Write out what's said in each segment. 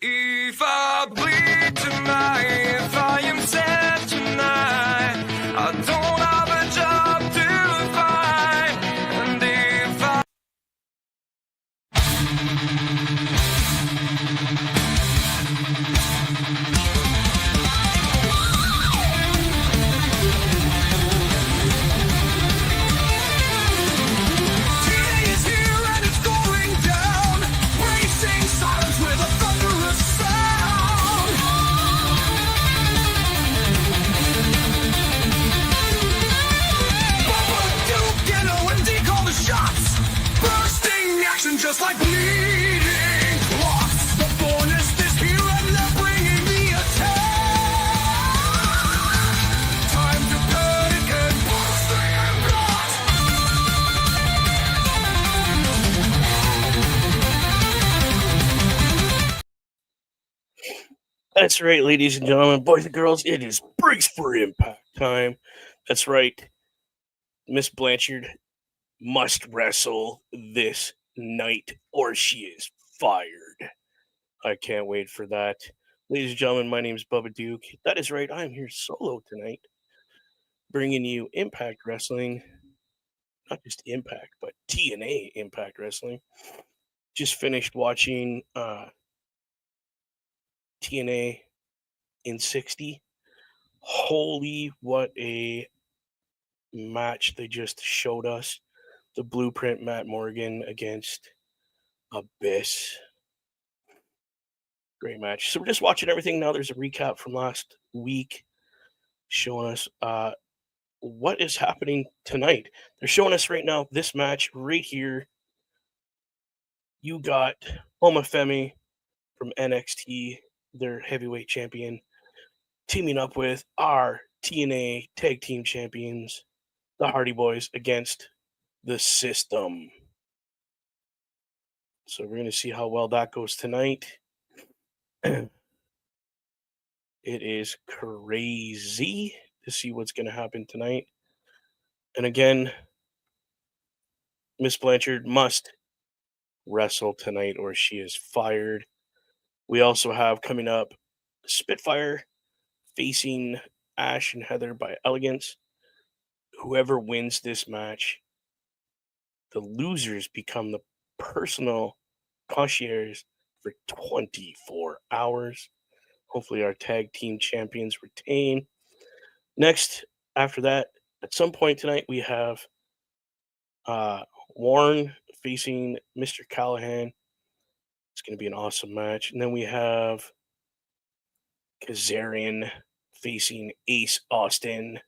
If I bleed tonight, if I am sad tonight, I don't have a job to find. And if I today is here and it's going down, racing silence with a thunderous sound. Bubba Duke, Ghetto, and D call the shots, bursting action just like bleeding clots. The Bornist is here and they're bringing the attack. Time to panic and bust the impact. That's right, ladies and gentlemen, boys and girls. It is Brace for Impact time. That's right. Miss Blanchard must wrestle this night or she is fired. I can't wait for that. Ladies and gentlemen, my name is Bubba Duke. That is right. I am here solo tonight, bringing you Impact Wrestling. Not just Impact, but TNA Impact Wrestling. Just finished watching TNA in 60. Holy, what a match they just showed us. The Blueprint Matt Morgan against Abyss. Great match. So we're just watching everything now. There's a recap from last week showing us what is happening tonight. They're showing us right now this match right here. You got Omafemi from NXT, their heavyweight champion, teaming up with our TNA tag team champions, the Hardy Boys, against the System. So we're going to see how well that goes tonight. It is crazy to see what's going to happen tonight. And again, Miss Blanchard must wrestle tonight or she is fired. We also have coming up Spitfire facing Ash and Heather by Elegance. Whoever wins this match, the losers become the personal concierge for 24 hours. Hopefully our tag team champions retain. Next, after that, at some point tonight, we have Warren facing Mr. Callahan. It's going to be an awesome match. And then we have Kazarian facing Ace Austin.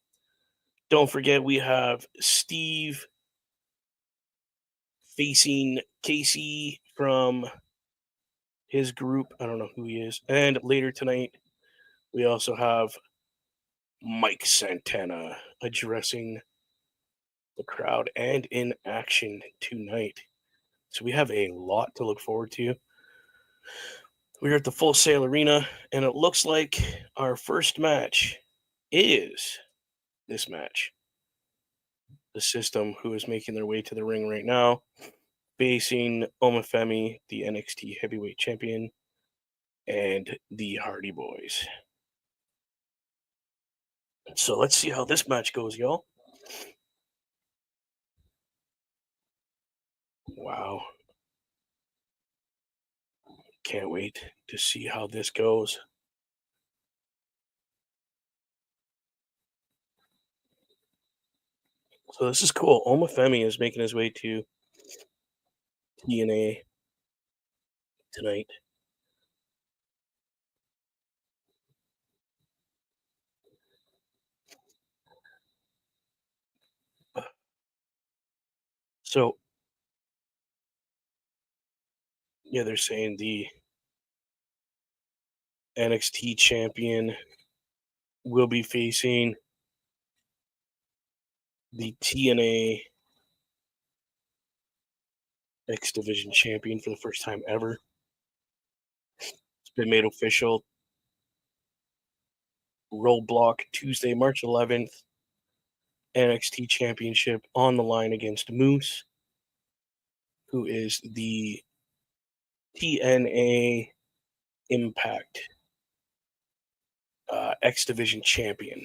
Don't forget, we have Steve facing Casey from his group. I don't know who he is. And later tonight, we also have Mike Santana addressing the crowd and in action tonight. So we have a lot to look forward to. We're at the Full Sail Arena, and it looks like our first match is this match. The System, who is making their way to the ring right now, facing Omafemi, the NXT heavyweight champion, and the Hardy Boys. So let's see how this match goes, y'all. Wow. Can't wait to see how this goes. So this is cool. Omafemi is making his way to TNA tonight. So, yeah, they're saying the NXT champion will be facing the TNA X Division champion for the first time ever. It's been made official. Roadblock Tuesday, March 11th. NXT championship on the line against Moose, who is the TNA Impact X Division champion,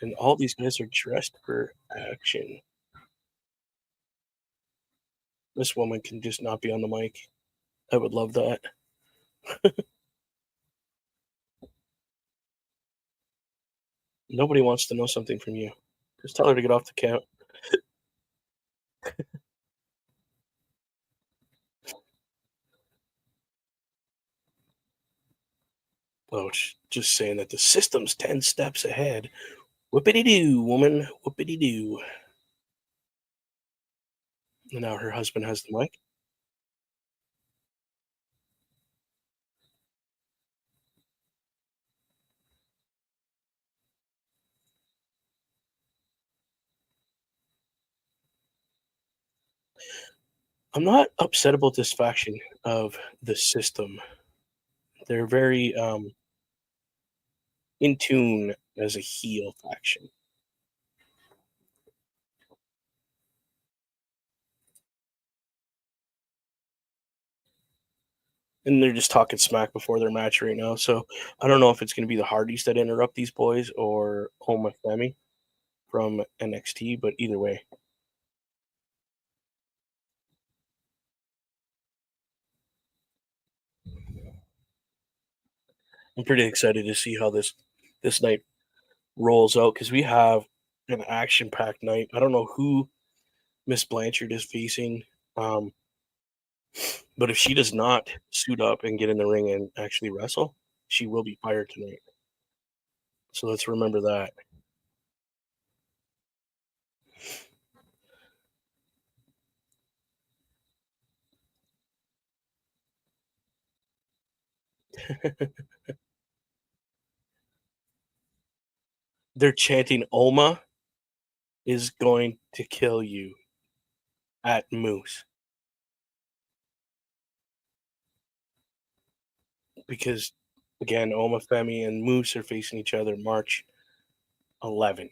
and all these guys are dressed for action. This woman can just not be on the mic. I would love that. Nobody wants to know something from you. Just tell her to get off the count. Oh, just saying that the system's 10 steps ahead. Whoopity doo, woman. Whoopity doo. And now her husband has the mic. I'm not upset about this faction of the system. They're very in tune as a heel faction. And they're just talking smack before their match right now. So I don't know if it's going to be the Hardys that interrupt these boys or Homa Femi from NXT, but either way, I'm pretty excited to see how this night rolls out because we have an action packed night. I don't know who Miss Blanchard is facing, um, but if she does not suit up and get in the ring and actually wrestle, she will be fired tonight. So let's remember that. They're chanting Oma is going to kill you at Moose because again, Oma Femi and Moose are facing each other March 11th.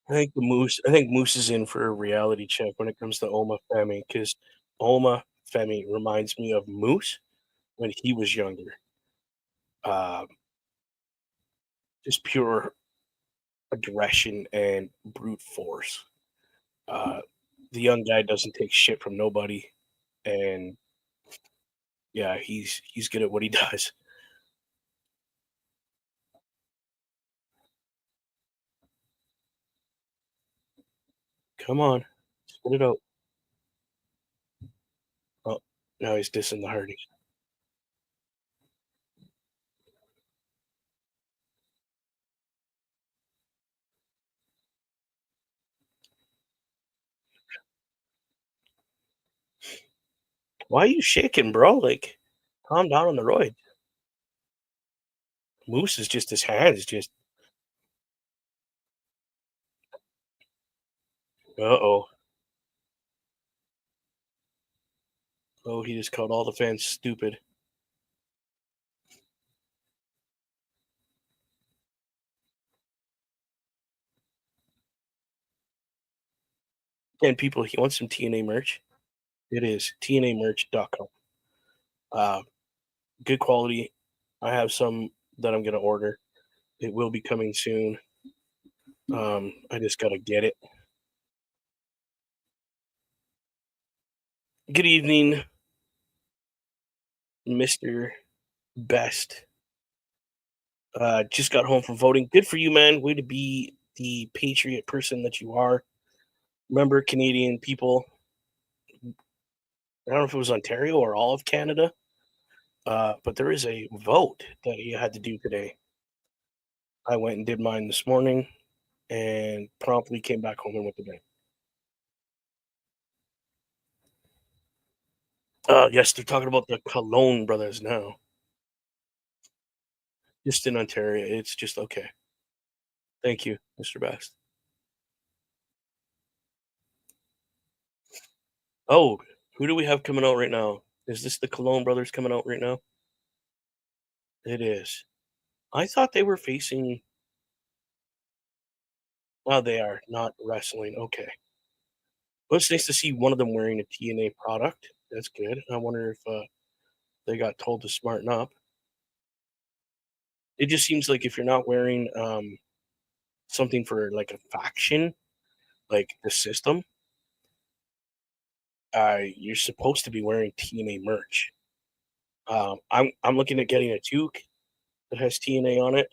I think Moose is in for a reality check when it comes to Oma Femi because Oma Femi reminds me of Moose when he was younger. Uh, just pure aggression and brute force. Uh, the young guy doesn't take shit from nobody, and yeah, he's good at what he does. Come on, spit it out. Oh, now he's dissing the Hardys. Why are you shaking, bro? Like, calm down on the roid. Moose is just his hands. Just uh-oh. Oh, he just called all the fans stupid. And people, he wants some TNA merch. It is TNAmerch.com. Uh, good quality. I have some that I'm gonna order. It will be coming soon. I just gotta get it. Good evening, Mr. Best. Just got home from voting. Good for you, man. Way to be the patriot person that you are. Remember, Canadian people, I don't know if it was Ontario or all of Canada, but there is a vote that you had to do today. I went and did mine this morning and promptly came back home and went to bed. Yes, they're talking about the Cologne brothers now. Just in Ontario. It's just okay. Thank you, Mr. Best. Oh, who do we have coming out right now? Is this the Cologne brothers coming out right now? It is. I thought they were facing. Oh, they are not wrestling. Okay. Well, it's nice to see one of them wearing a TNA product. That's good. I wonder if they got told to smarten up. It just seems like if you're not wearing something for like a faction, like the system, you're supposed to be wearing TNA merch. I'm looking at getting a toque that has TNA on it.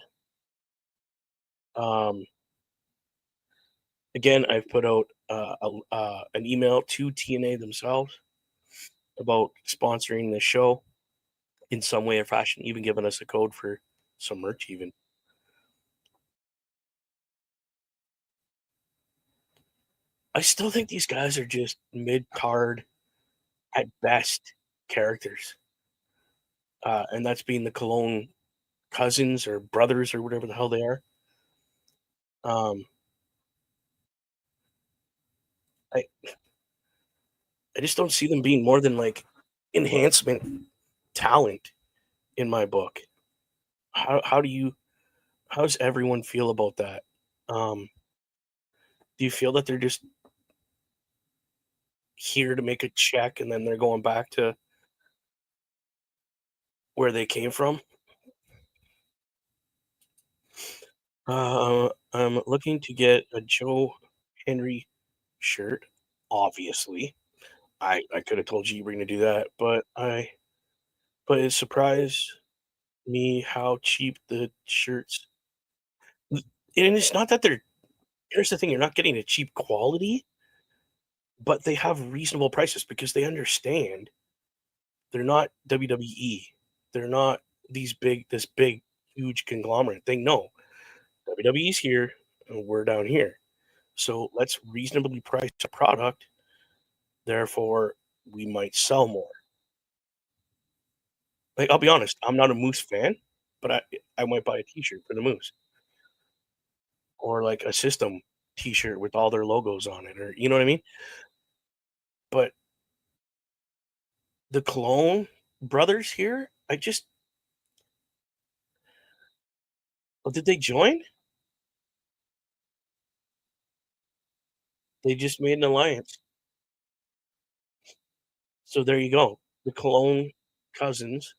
Um, Again, I've put out an email to TNA themselves about sponsoring the show in some way or fashion, even giving us a code for some merch. Even I still think these guys are just mid card at best characters, and that's being the Cologne cousins or brothers or whatever the hell they are. Um, I I just don't see them being more than like enhancement talent in my book. How do you how does everyone feel about that? Um, do you feel that they're just here to make a check and then they're going back to where they came from? I'm looking to get a Joe Henry shirt. Obviously, I could have told you you were going to do that, but it surprised me how cheap the shirts. And it's not that they're. Here's the thing: you're not getting a cheap quality, but they have reasonable prices because they understand they're not WWE. They're not this big, huge conglomerate. They know WWE's here and we're down here. So let's reasonably price a product. Therefore, we might sell more. Like I'll be honest, I'm not a Moose fan, but I might buy a T-shirt for the Moose or like a System T-shirt with all their logos on it, or you know what I mean. But the Clone brothers here, I just oh, did they join? They just made an alliance. So there you go. The Cologne cousins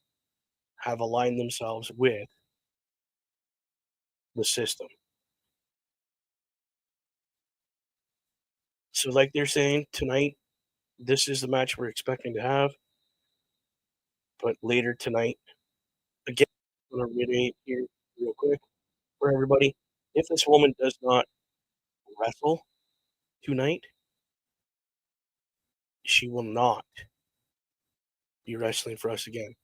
have aligned themselves with the system. So, like they're saying tonight, this is the match we're expecting to have, but later tonight, again, I'm going to reiterate here real quick for everybody. If this woman does not wrestle tonight, she will not be wrestling for us again.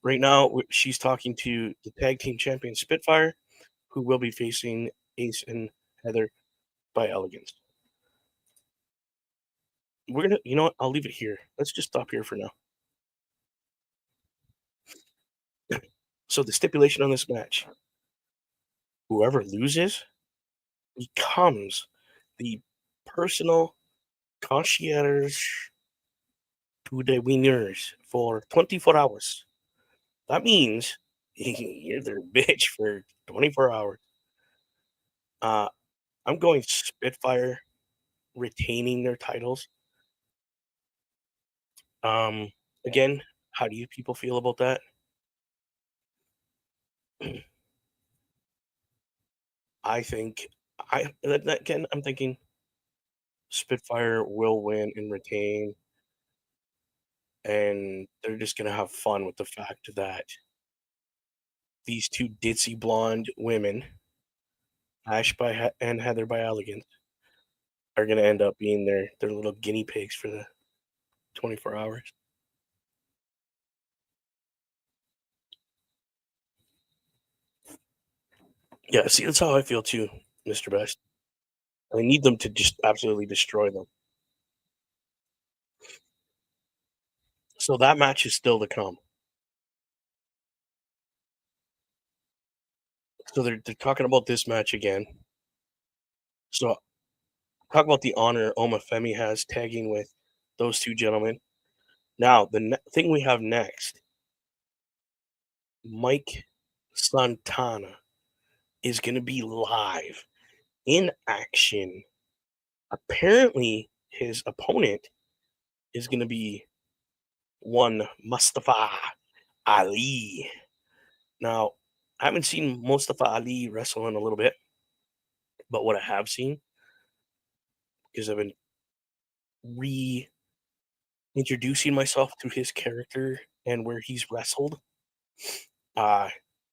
Right now, she's talking to the tag team champion Spitfire, who will be facing Ace and Heather by Elegance. You know what? I'll leave it here. Let's just stop here for now. So the stipulation on this match: whoever loses becomes the personal concierge to the winners for 24 hours. That means you're their bitch for 24 hours. Uh, I'm going Spitfire retaining their titles. Um, Again, how do you people feel about that? I think again, I'm thinking Spitfire will win and retain, and they're just gonna have fun with the fact that these two ditzy blonde women, and Heather by Elegance, are gonna end up being their little guinea pigs for the 24 hours. Yeah, see, that's how I feel too, Mr. Best. I need them to just absolutely destroy them. So that match is still to come. So they're talking about this match again. So talk about the honor Omafemi has tagging with those two gentlemen. Now the thing we have next, Mike Santana is going to be live in action. Apparently, his opponent is going to be one Mustafa Ali. Now, I haven't seen Mustafa Ali wrestle in a little bit, but what I have seen, because I've been reintroducing myself to his character and where he's wrestled, uh,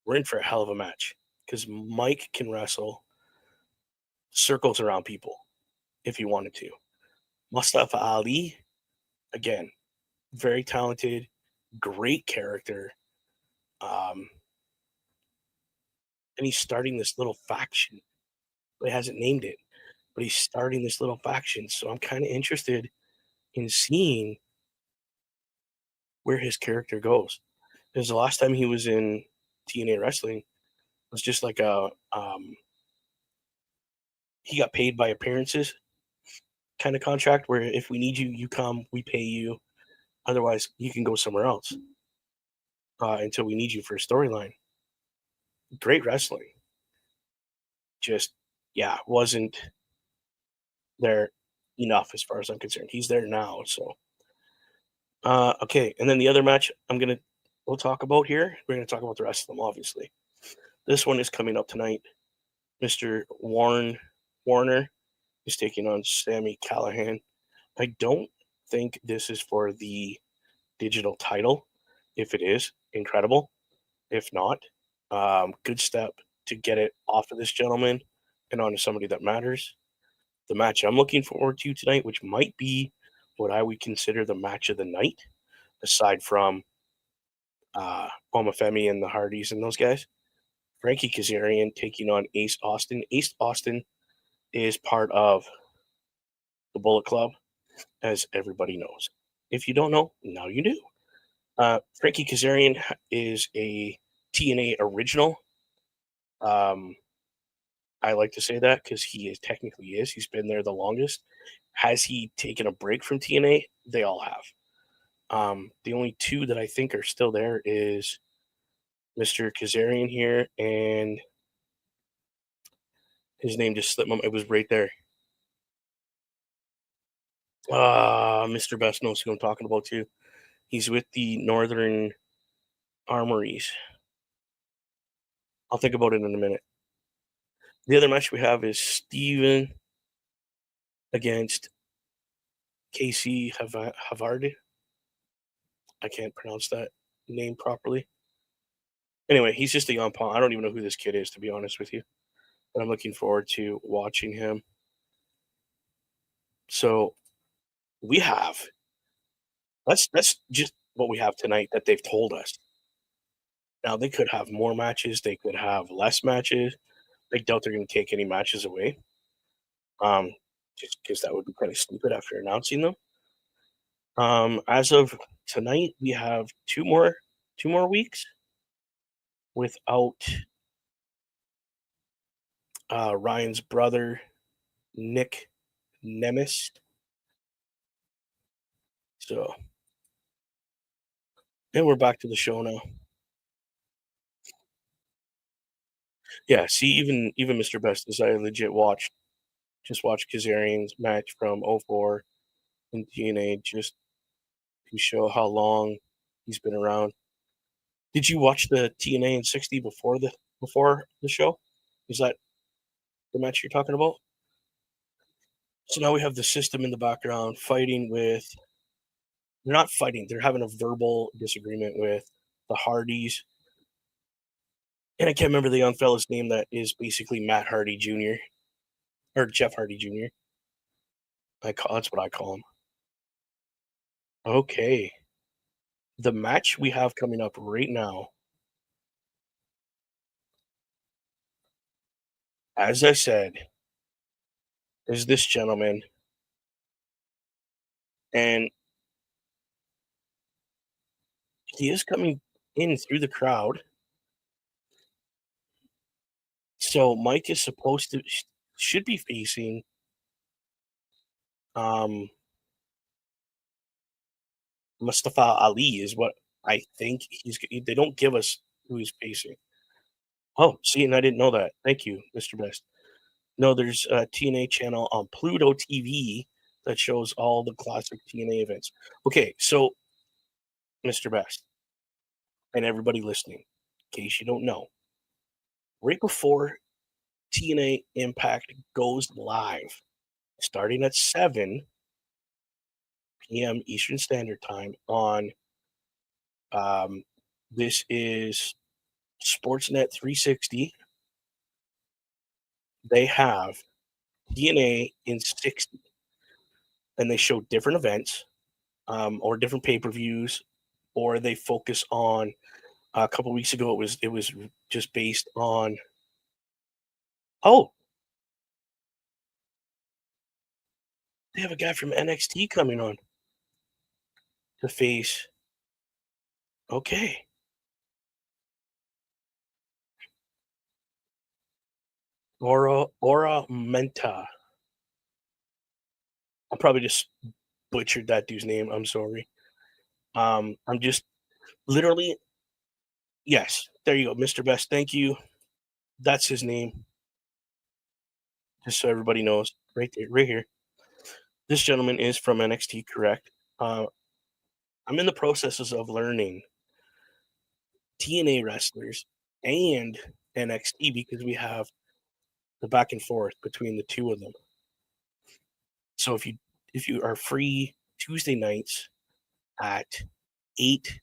we're in for a hell of a match. Because Mike can wrestle circles around people if he wanted to. Mustafa Ali, again, very talented, great character. Um, and he's starting this little faction, but he hasn't named it. But he's starting this little faction, so I'm kind of interested in seeing where his character goes. Because the last time he was in TNA wrestling was just like he got paid by appearances kind of contract where if we need you, you come, we pay you. Otherwise, you can go somewhere else until we need you for a storyline. Great wrestling. Just, yeah, wasn't there enough as far as I'm concerned. He's there now. So, okay. And then the other match we'll talk about here. We're going to talk about the rest of them, obviously. This one is coming up tonight. Mr. Warner is taking on Sammy Callahan. I don't think this is for the digital title. If it is, incredible. If not, good step to get it off of this gentleman and onto somebody that matters. The match I'm looking forward to tonight, which might be what I would consider the match of the night, aside from Omafemi and the Hardys and those guys. Frankie Kazarian taking on Ace Austin. Ace Austin is part of the Bullet Club, as everybody knows. If you don't know, now you do. Frankie Kazarian is a TNA original. I like to say that because he is technically is. He's been there the longest. Has he taken a break from TNA? They all have. The only two that I think are still there is Mr. Kazarian here, and his name just slipped my mind. It was right there. Mr. Best knows who I'm talking about too. He's with the Northern Armories. I'll think about it in a minute. The other match we have is Steven against Casey Havard. I can't pronounce that name properly. Anyway, he's just a young pawn. I don't even know who this kid is, to be honest with you. But I'm looking forward to watching him. So we have that's just what we have tonight that they've told us. Now they could have more matches, they could have less matches. I doubt they're going to take any matches away. Just because that would be kind of stupid after announcing them. As of tonight, we have two more weeks without Ryan's brother, Nick Nemist. So, and we're back to the show now. Yeah, see, even Mr. Best as I legit watched Kazarian's match from '04 in TNA just to show how long he's been around. Did you watch the TNA in '60 before the show? Is that the match you're talking about? So now we have the system in the background fighting with. They're not fighting. They're having a verbal disagreement with the Hardys, and I can't remember the young fella's name that is basically Matt Hardy Jr. or Jeff Hardy Jr. That's what I call him. Okay. The match we have coming up right now, as I said, is this gentleman. And He is coming in through the crowd. So Mike is supposed to should be facing um Mustafa Ali is what I think they don't give us who he's facing. Oh, see, and I didn't know that. Thank you, Mr. Best. No, there's a TNA channel on Pluto TV that shows all the classic TNA events. Okay, so Mr. Best and everybody listening, in case you don't know, right before TNA Impact goes live, starting at 7 p.m. Eastern Standard Time on um, this is Sportsnet 360. They have DNA in 60, and they show different events or different pay-per-views, or they focus on a couple weeks ago. It was just based on oh, they have a guy from NXT coming on to face. Okay, Aura Menta. I probably just butchered that dude's name. I'm sorry. I'm just literally yes. There you go, Mr. Best. Thank you. That's his name. Just so everybody knows, right there, right here. This gentleman is from NXT, correct? I'm in the processes of learning TNA wrestlers and NXT because we have the back and forth between the two of them. So if you are free Tuesday nights at 8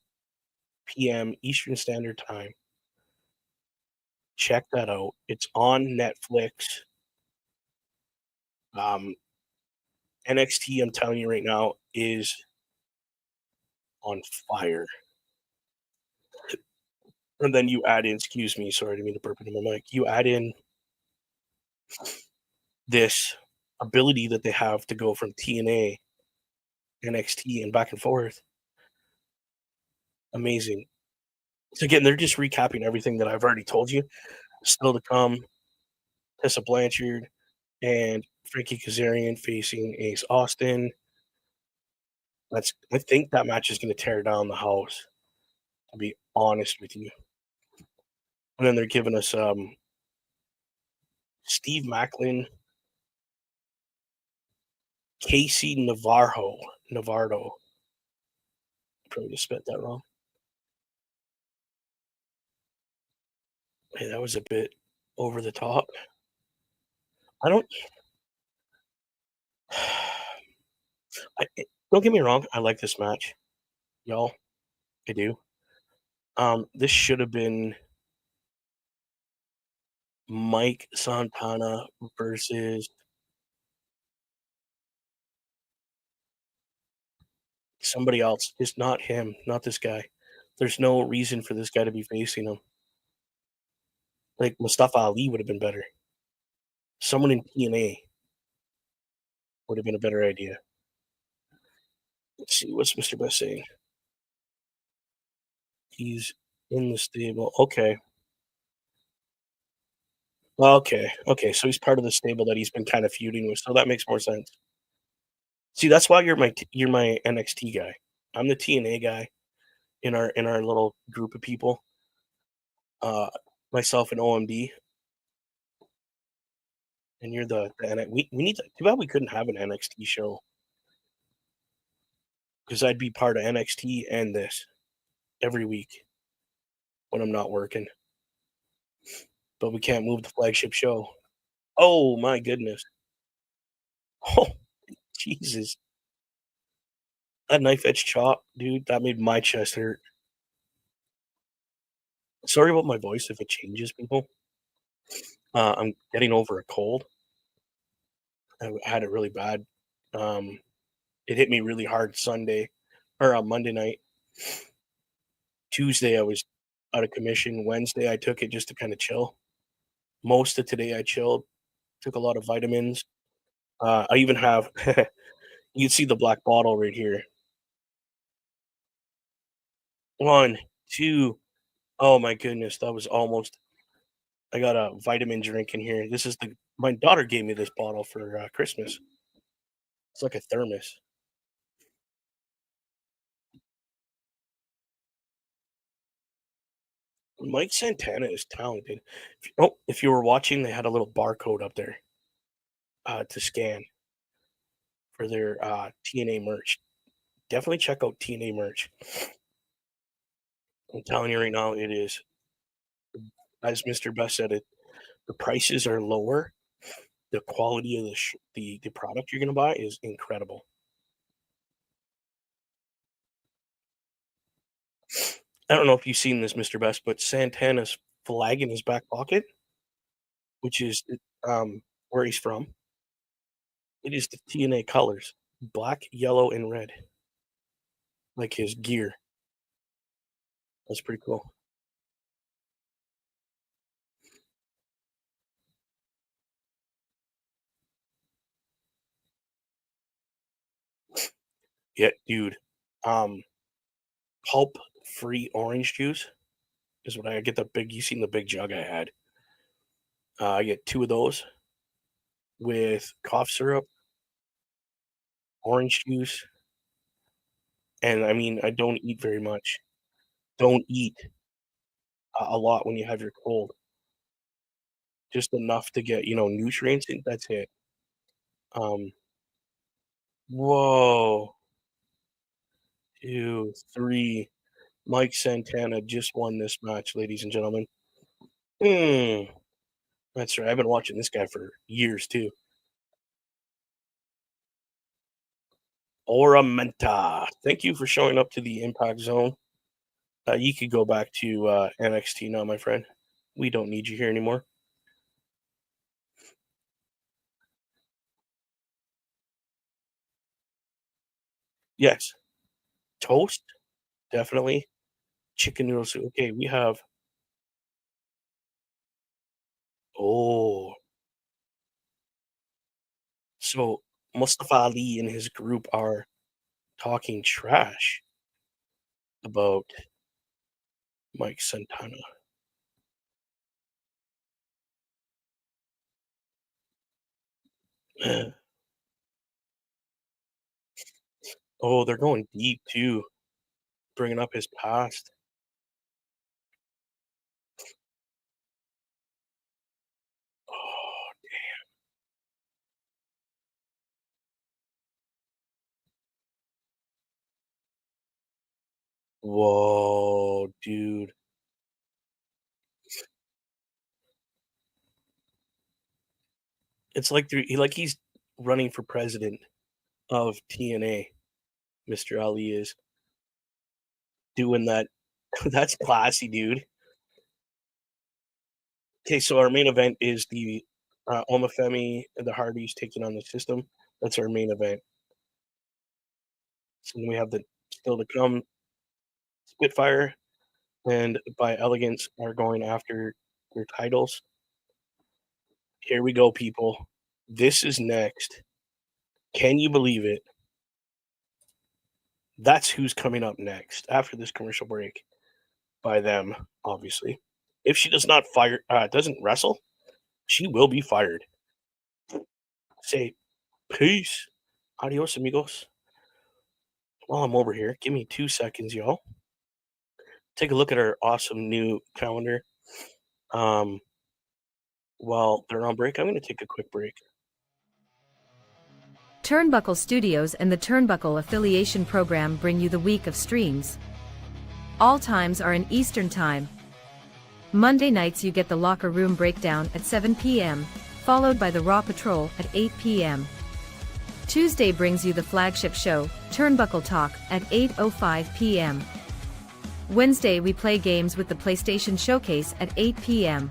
p.m. Eastern Standard Time, check that out. It's on Netflix. NXT, I'm telling you right now, is on fire. And then you add in, excuse me, sorry, I didn't mean to burp into my mic. You add in this ability that they have to go from TNA, NXT, and back and forth. Amazing. So again, they're just recapping everything that I've already told you. Still to come, Tessa Blanchard and Frankie Kazarian facing Ace Austin. I think that match is going to tear down the house, to be honest with you. And then they're giving us Steve Macklin, Casey Navarro. Probably just spelled that wrong. Hey, that was a bit over the top. I don't. Don't get me wrong. I like this match, y'all. I do. This should have been Mike Santana versus somebody else. It's not him, not this guy. There's no reason for this guy to be facing him. Like Mustafa Ali would have been better. Someone in TNA would have been a better idea. Let's see, what's Mr. Best saying? He's in the stable. Okay. Okay. So he's part of the stable that he's been kind of feuding with. So that makes more sense. See, that's why you're my NXT guy. I'm the TNA guy in our little group of people. Uh, myself and OMD, and you're we need to. Too bad we couldn't have an NXT show because I'd be part of NXT and this every week when I'm not working. But we can't move the flagship show. Oh my goodness. Oh Jesus. That knife edge chop, dude, that made my chest hurt. Sorry about my voice if it changes, people. I'm getting over a cold. I had it really bad. Um, it hit me really hard Sunday or on Monday night. Tuesday, I was out of commission. Wednesday, I took it just to kind of chill. Most of today, I chilled, took a lot of vitamins. I even have, you can see the black bottle right here. 1, 2. Oh my goodness, that was almost. I got a vitamin drink in here. This is the my daughter gave me this bottle for Christmas. It's like a thermos. Mike Santana is talented. If you were watching, they had a little barcode up there to scan for their TNA merch. Definitely check out TNA merch. I'm telling you right now, it is, as Mr. Best said it, the prices are lower. The quality of the product you're gonna buy is incredible. I don't know if you've seen this, Mr. Best, but Santana's flag in his back pocket, which is where he's from, it is the TNA colors, black, yellow, and red, like his gear. That's pretty cool. Yeah, dude. Um, pulp free orange juice is what I get. The big, you seen the big jug I had. I get 2 of those with cough syrup, orange juice, and I mean, I don't eat very much. Don't eat a lot when you have your cold. Just enough to get, nutrients, and that's it. Um, whoa, 2, 3. Mike Santana just won this match, ladies and gentlemen. Mm, that's right. I've been watching this guy for years too. Oramenta, thank you for showing up to the Impact Zone. You could go back to NXT now, my friend. We don't need you here anymore. Yes, toast, definitely. Chicken noodle soup. Okay, we have. Oh, so Mustafa Ali and his group are talking trash about Mike Santana. Oh, they're going deep too, bringing up his past. Oh, whoa, dude. It's like he's running for president of TNA. Mr. Ali is doing that. That's classy, dude. Okay, so our main event is the Omafemi and the Hardys taking on the System. That's our main event. So then we have the still to come Spitfire and by Elegance are going after their titles. Here we go, people. This is next. Can you believe it? That's who's coming up next after this commercial break by them, obviously. If she does not doesn't wrestle, she will be fired. Say peace. Adios, amigos. While I'm over here, give me 2 seconds, y'all. Take a look at our awesome new calendar. While they're on break, I'm going to take a quick break. Turnbuckle Studios and the Turnbuckle Affiliation Program bring you the week of streams. All times are in Eastern Time. Monday nights you get the Locker Room Breakdown at 7 p.m., followed by the Raw Patrol at 8 p.m. Tuesday brings you the flagship show, Turnbuckle Talk, at 8:05 p.m. Wednesday we play games with the PlayStation Showcase at 8 p.m.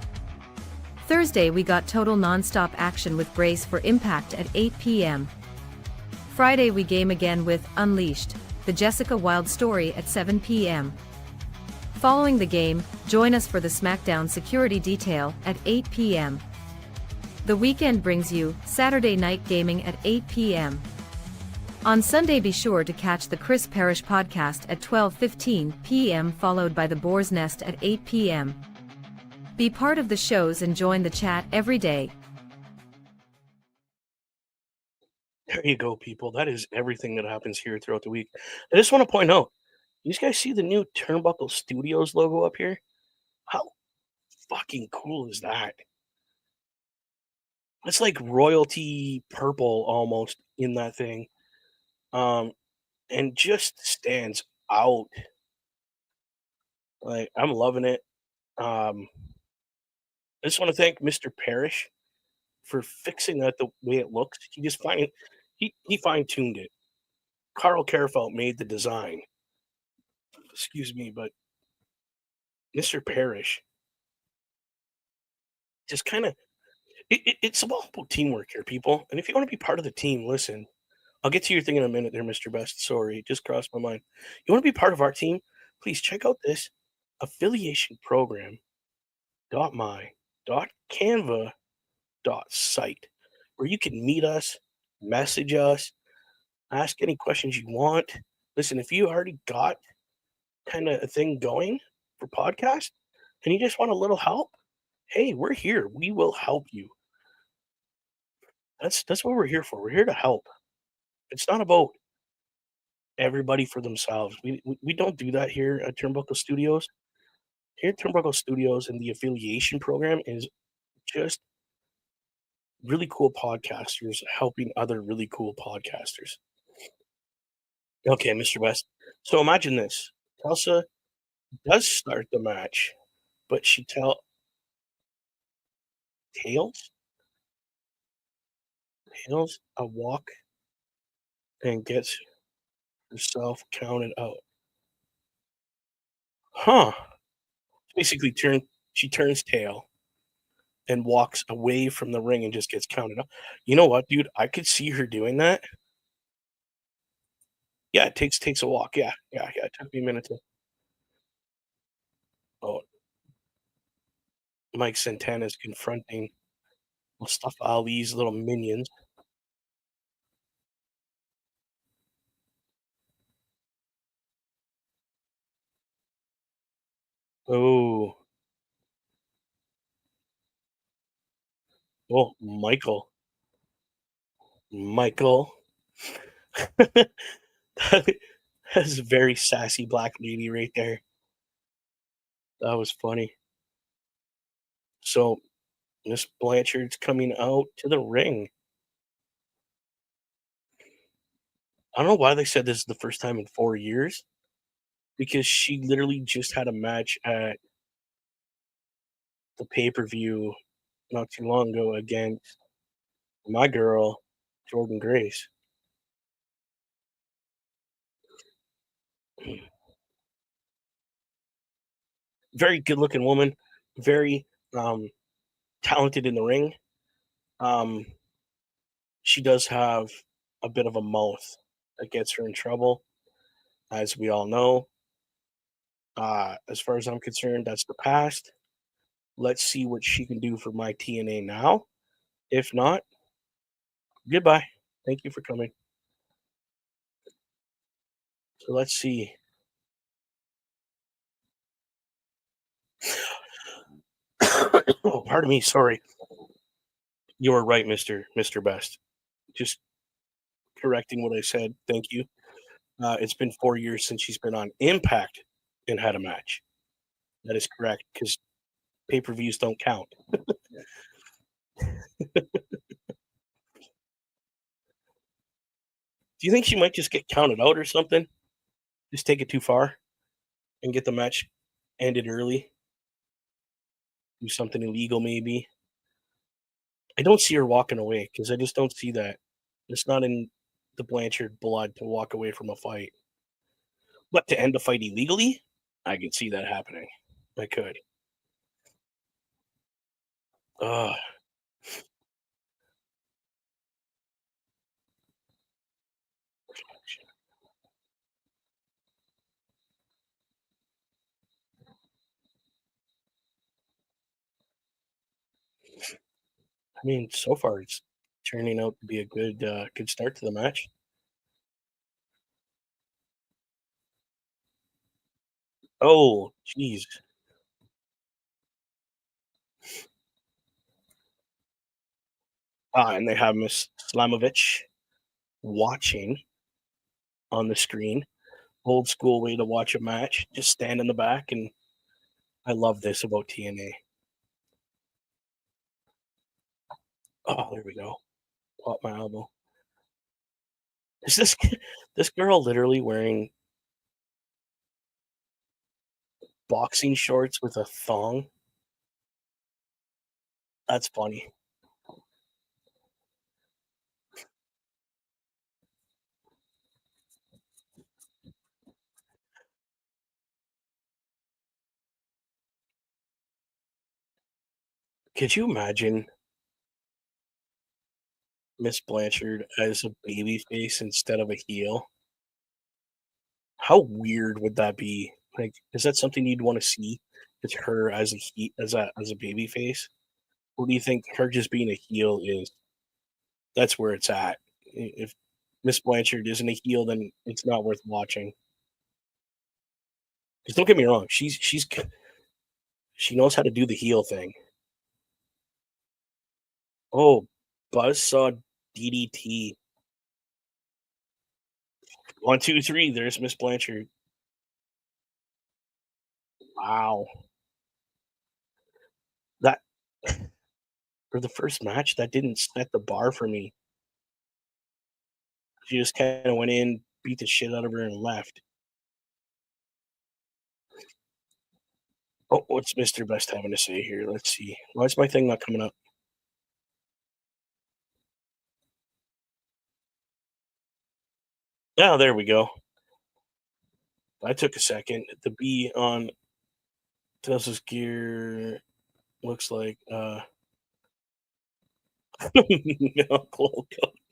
Thursday we got total non-stop action with Brace for Impact at 8 p.m. Friday we game again with Unleashed, the Jessica Wilde story at 7 p.m. Following the game, join us for the SmackDown Security Detail at 8 p.m. The weekend brings you Saturday Night Gaming at 8 p.m. On Sunday, be sure to catch the Chris Parrish podcast at 12:15 p.m. followed by the Boar's Nest at 8 p.m. Be part of the shows and join the chat every day. There you go, people. That is everything that happens here throughout the week. I just want to point out, you guys see the new Turnbuckle Studios logo up here? How fucking cool is that? It's like royalty purple almost in that thing. And just stands out. Like, I'm loving it. I just want to thank Mr. Parrish for fixing that the way it looks. He fine-tuned it. Carl Kerfeld made the design. Excuse me, but Mr. Parrish just kind of it's all about teamwork here, people. And if you want to be part of the team, listen. I'll get to your thing in a minute there, Mr. Best. Sorry, it just crossed my mind. You want to be part of our team? Please check out this affiliation program .my.canva.site where you can meet us, message us, ask any questions you want. Listen, if you already got kind of a thing going for podcast and you just want a little help, hey, we're here. We will help you. That's what we're here for. We're here to help. It's not about everybody for themselves. We don't do that here at Turnbuckle Studios. Here at Turnbuckle Studios and the affiliation program is just really cool podcasters helping other really cool podcasters. Okay, Mr. West. So imagine this. Tulsa does start the match, but she tails a walk and gets herself counted out. Huh. Basically she turns tail and walks away from the ring and just gets counted out. You know what, dude? I could see her doing that. Yeah, it takes a walk. Yeah. It took me a minute to. Oh, Mike Santana is confronting Mustafa Ali's little minions. Oh, Michael. That's a very sassy black lady right there. That was funny. So Miss Blanchard's coming out to the ring. I don't know why they said this is the first time in 4 years, because she literally just had a match at the pay-per-view not too long ago against my girl, Jordan Grace. Very good-looking woman, very talented in the ring. She does have a bit of a mouth that gets her in trouble, as we all know. As far as I'm concerned, that's the past. Let's see what she can do for my TNA now. If not, goodbye. Thank you for coming. So let's see. Oh, pardon me. Sorry. You were right, Mr. Best. Just correcting what I said. Thank you. It's been 4 years since she's been on Impact and had a match. That is correct, because pay-per-views don't count. Do you think she might just get counted out or something? Just take it too far and get the match ended early? Do something illegal, maybe? I don't see her walking away because I just don't see that. It's not in the Blanchard blood to walk away from a fight. But to end a fight illegally, I could see that happening. I could. Ugh. I mean, so far it's turning out to be a good start to the match. Oh, jeez. And they have Miss Slamovich watching on the screen. Old school way to watch a match. Just stand in the back, and I love this about TNA. Oh, there we go. Pop my elbow. Is this this girl literally wearing boxing shorts with a thong? That's funny. Could you imagine Miss Blanchard as a baby face instead of a heel? How weird would that be? Like, is that something you'd want to see? It's her as a baby face? Or do you think her just being a heel is that's where it's at? If Miss Blanchard isn't a heel, then it's not worth watching. Because don't get me wrong, she knows how to do the heel thing. Oh, Buzzsaw DDT. 1, 2, 3. There's Miss Blanchard. Wow. That for the first match, that didn't set the bar for me. She just kinda went in, beat the shit out of her, and left. Oh, what's Mr. Best having to say here? Let's see. Why is my thing not coming up? Yeah, there we go. I took a second. The B on Tesla's gear looks like no,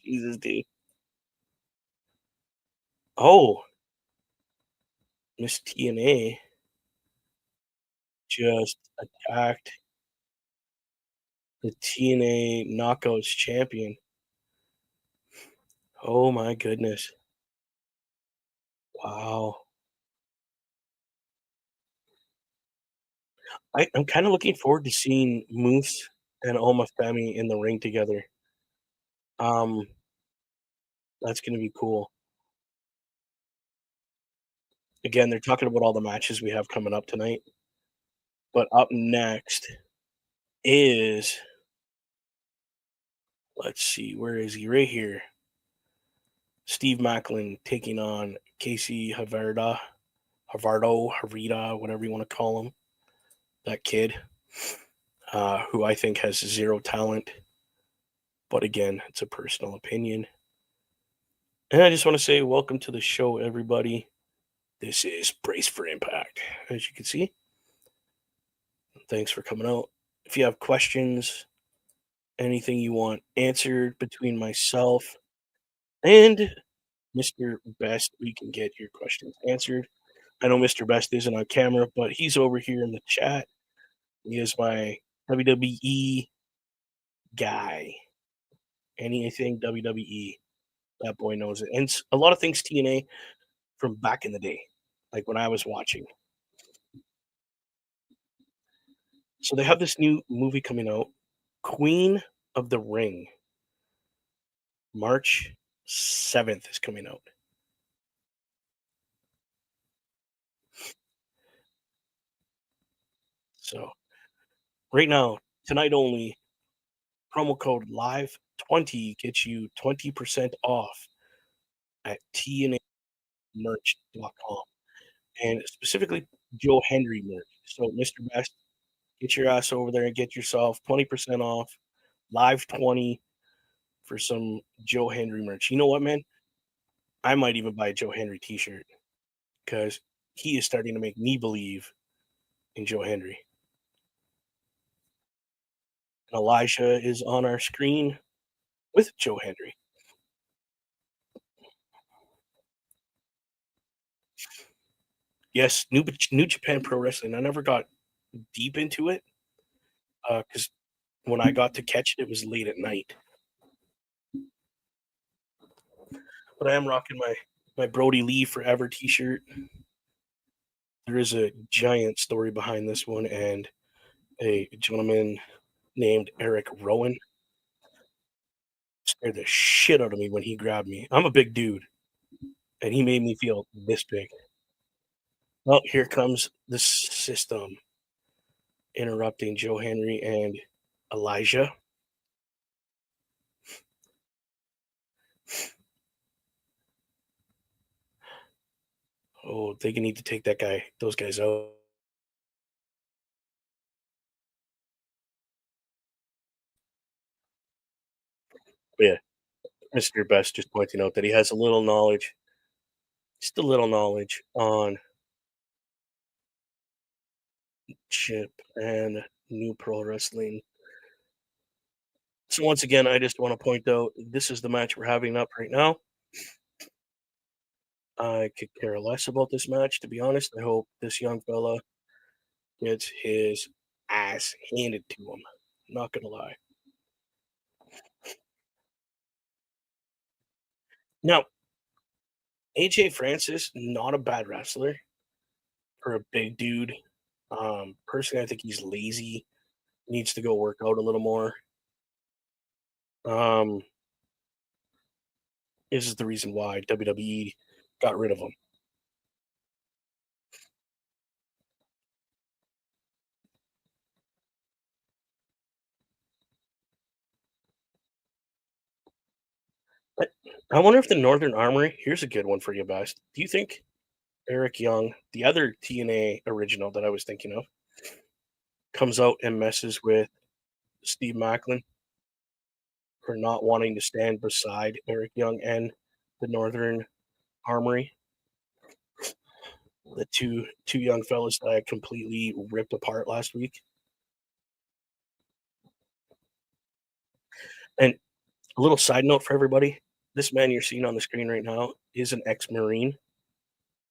Jesus, dude. Oh, Miss TNA just attacked the TNA Knockouts champion. Oh my goodness. Wow. I'm kind of looking forward to seeing Moose and Oma Femi in the ring together. Um, that's gonna be cool. Again, they're talking about all the matches we have coming up tonight. But up next is let's see, where is he? Right here. Steve Macklin taking on Casey Havarda, whatever you want to call him. That kid, who I think has zero talent. But again, it's a personal opinion. And I just want to say, welcome to the show, everybody. This is Brace for Impact. As you can see, thanks for coming out. If you have questions, anything you want answered between myself and Mr. Best, we can get your questions answered. I know Mr. Best isn't on camera, but he's over here in the chat. He is my WWE guy. Anything WWE, that boy knows it. And a lot of things TNA from back in the day, like when I was watching. So they have this new movie coming out, Queen of the Ring. March 7th is coming out. So right now, tonight only, promo code live20 gets you 20% off at tnamerch.com. And specifically Joe Henry merch. So Mr. Best, get your ass over there and get yourself 20% off, live 20 for some Joe Henry merch. You know what, man? I might even buy a Joe Henry t-shirt because he is starting to make me believe in Joe Henry. And Elijah is on our screen with Joe Henry. Yes, New Japan Pro Wrestling. I never got deep into it because when I got to catch it, it was late at night. But I am rocking my Brody Lee Forever t-shirt. there is a giant story behind this one, and a gentleman named Eric Rowan scared the shit out of me when he grabbed me. I'm a big dude, and he made me feel this big. Well, here comes the system interrupting Joe Henry and Elijah. Oh, they need to take those guys out. But yeah, Mr. Best just pointing out that he has a little knowledge, just a little knowledge on Chip and New Pro Wrestling. So once again, I just want to point out this is the match we're having up right now. I could care less about this match, to be honest. I hope this young fella gets his ass handed to him. Not gonna lie. Now, AJ Francis, not a bad wrestler for a big dude. Personally, I think he's lazy. Needs to go work out a little more. Um, this is the reason why WWE got rid of him. I wonder if the Northern Armory. Here's a good one for you, Best. Do you think Eric Young, the other TNA original that I was thinking of, comes out and messes with Steve Macklin for not wanting to stand beside Eric Young and the Northern Armory? The two young fellas that I completely ripped apart last week. And a little side note for everybody: this man you're seeing on the screen right now is an ex-Marine.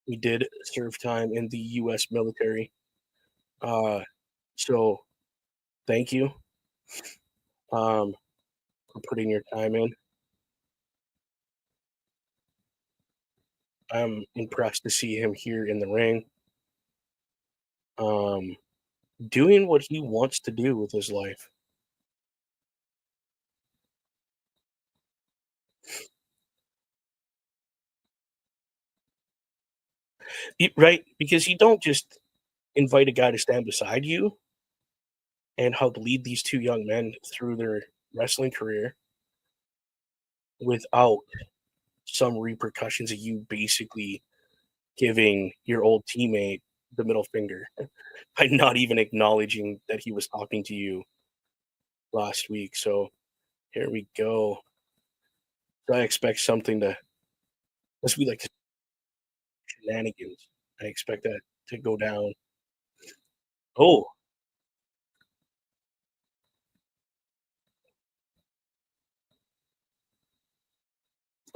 He did serve time in the U.S. military. So thank you for putting your time in. I'm impressed to see him here in the ring, um, doing what he wants to do with his life. Right? Because you don't just invite a guy to stand beside you and help lead these two young men through their wrestling career without some repercussions of you basically giving your old teammate the middle finger by not even acknowledging that he was talking to you last week. So here we go. I expect something to, as we like to, shenanigans. I expect that to go down. Oh,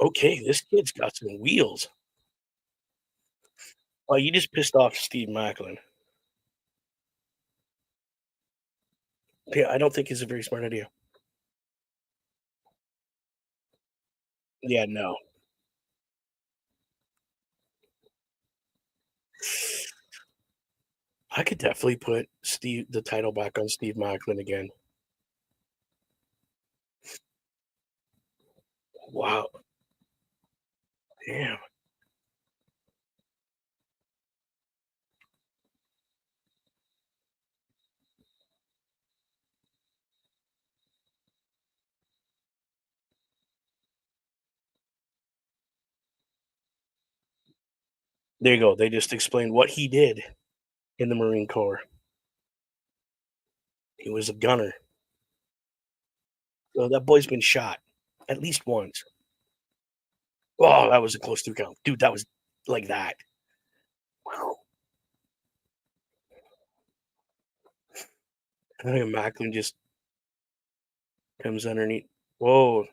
okay. This kid's got some wheels. Oh, you just pissed off Steve Macklin. Yeah, I don't think it's a very smart idea. Yeah, no. I could definitely put the title back on Steve Macklin again. Wow. Damn. There you go. They just explained what he did in the Marine Corps. He was a gunner. So that boy's been shot at least once. Oh, that was a close 2 count. Dude, that was like that. Wow. And Macklin just comes underneath. Whoa.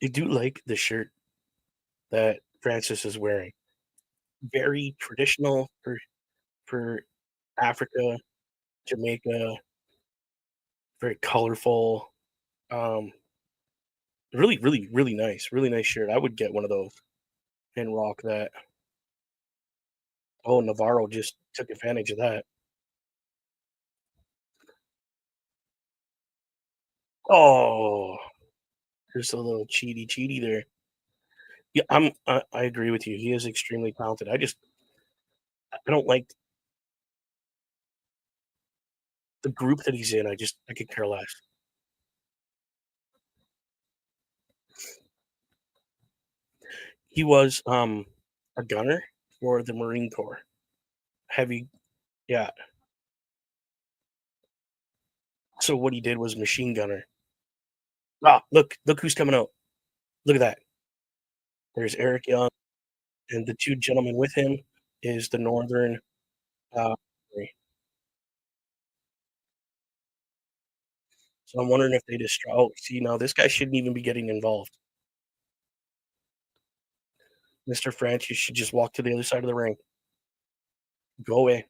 I do like the shirt that Francis is wearing. Very traditional for Africa, Jamaica, very colorful. Um, really, really, really nice shirt. I would get one of those. and rock that. Oh, Navarro just took advantage of that. Oh, just a little cheaty there. Yeah, I agree with you. He is extremely talented. I don't like the group that he's in. I could care less. He was a gunner for the Marine Corps. Heavy, yeah. So what he did was machine gunner. Ah, look who's coming out. Look at that. There's Eric Young, and the two gentlemen with him is the Northern. Uh, so I'm wondering if they just. Oh, see now this guy shouldn't even be getting involved. Mr. French, you should just walk to the other side of the ring. Go away.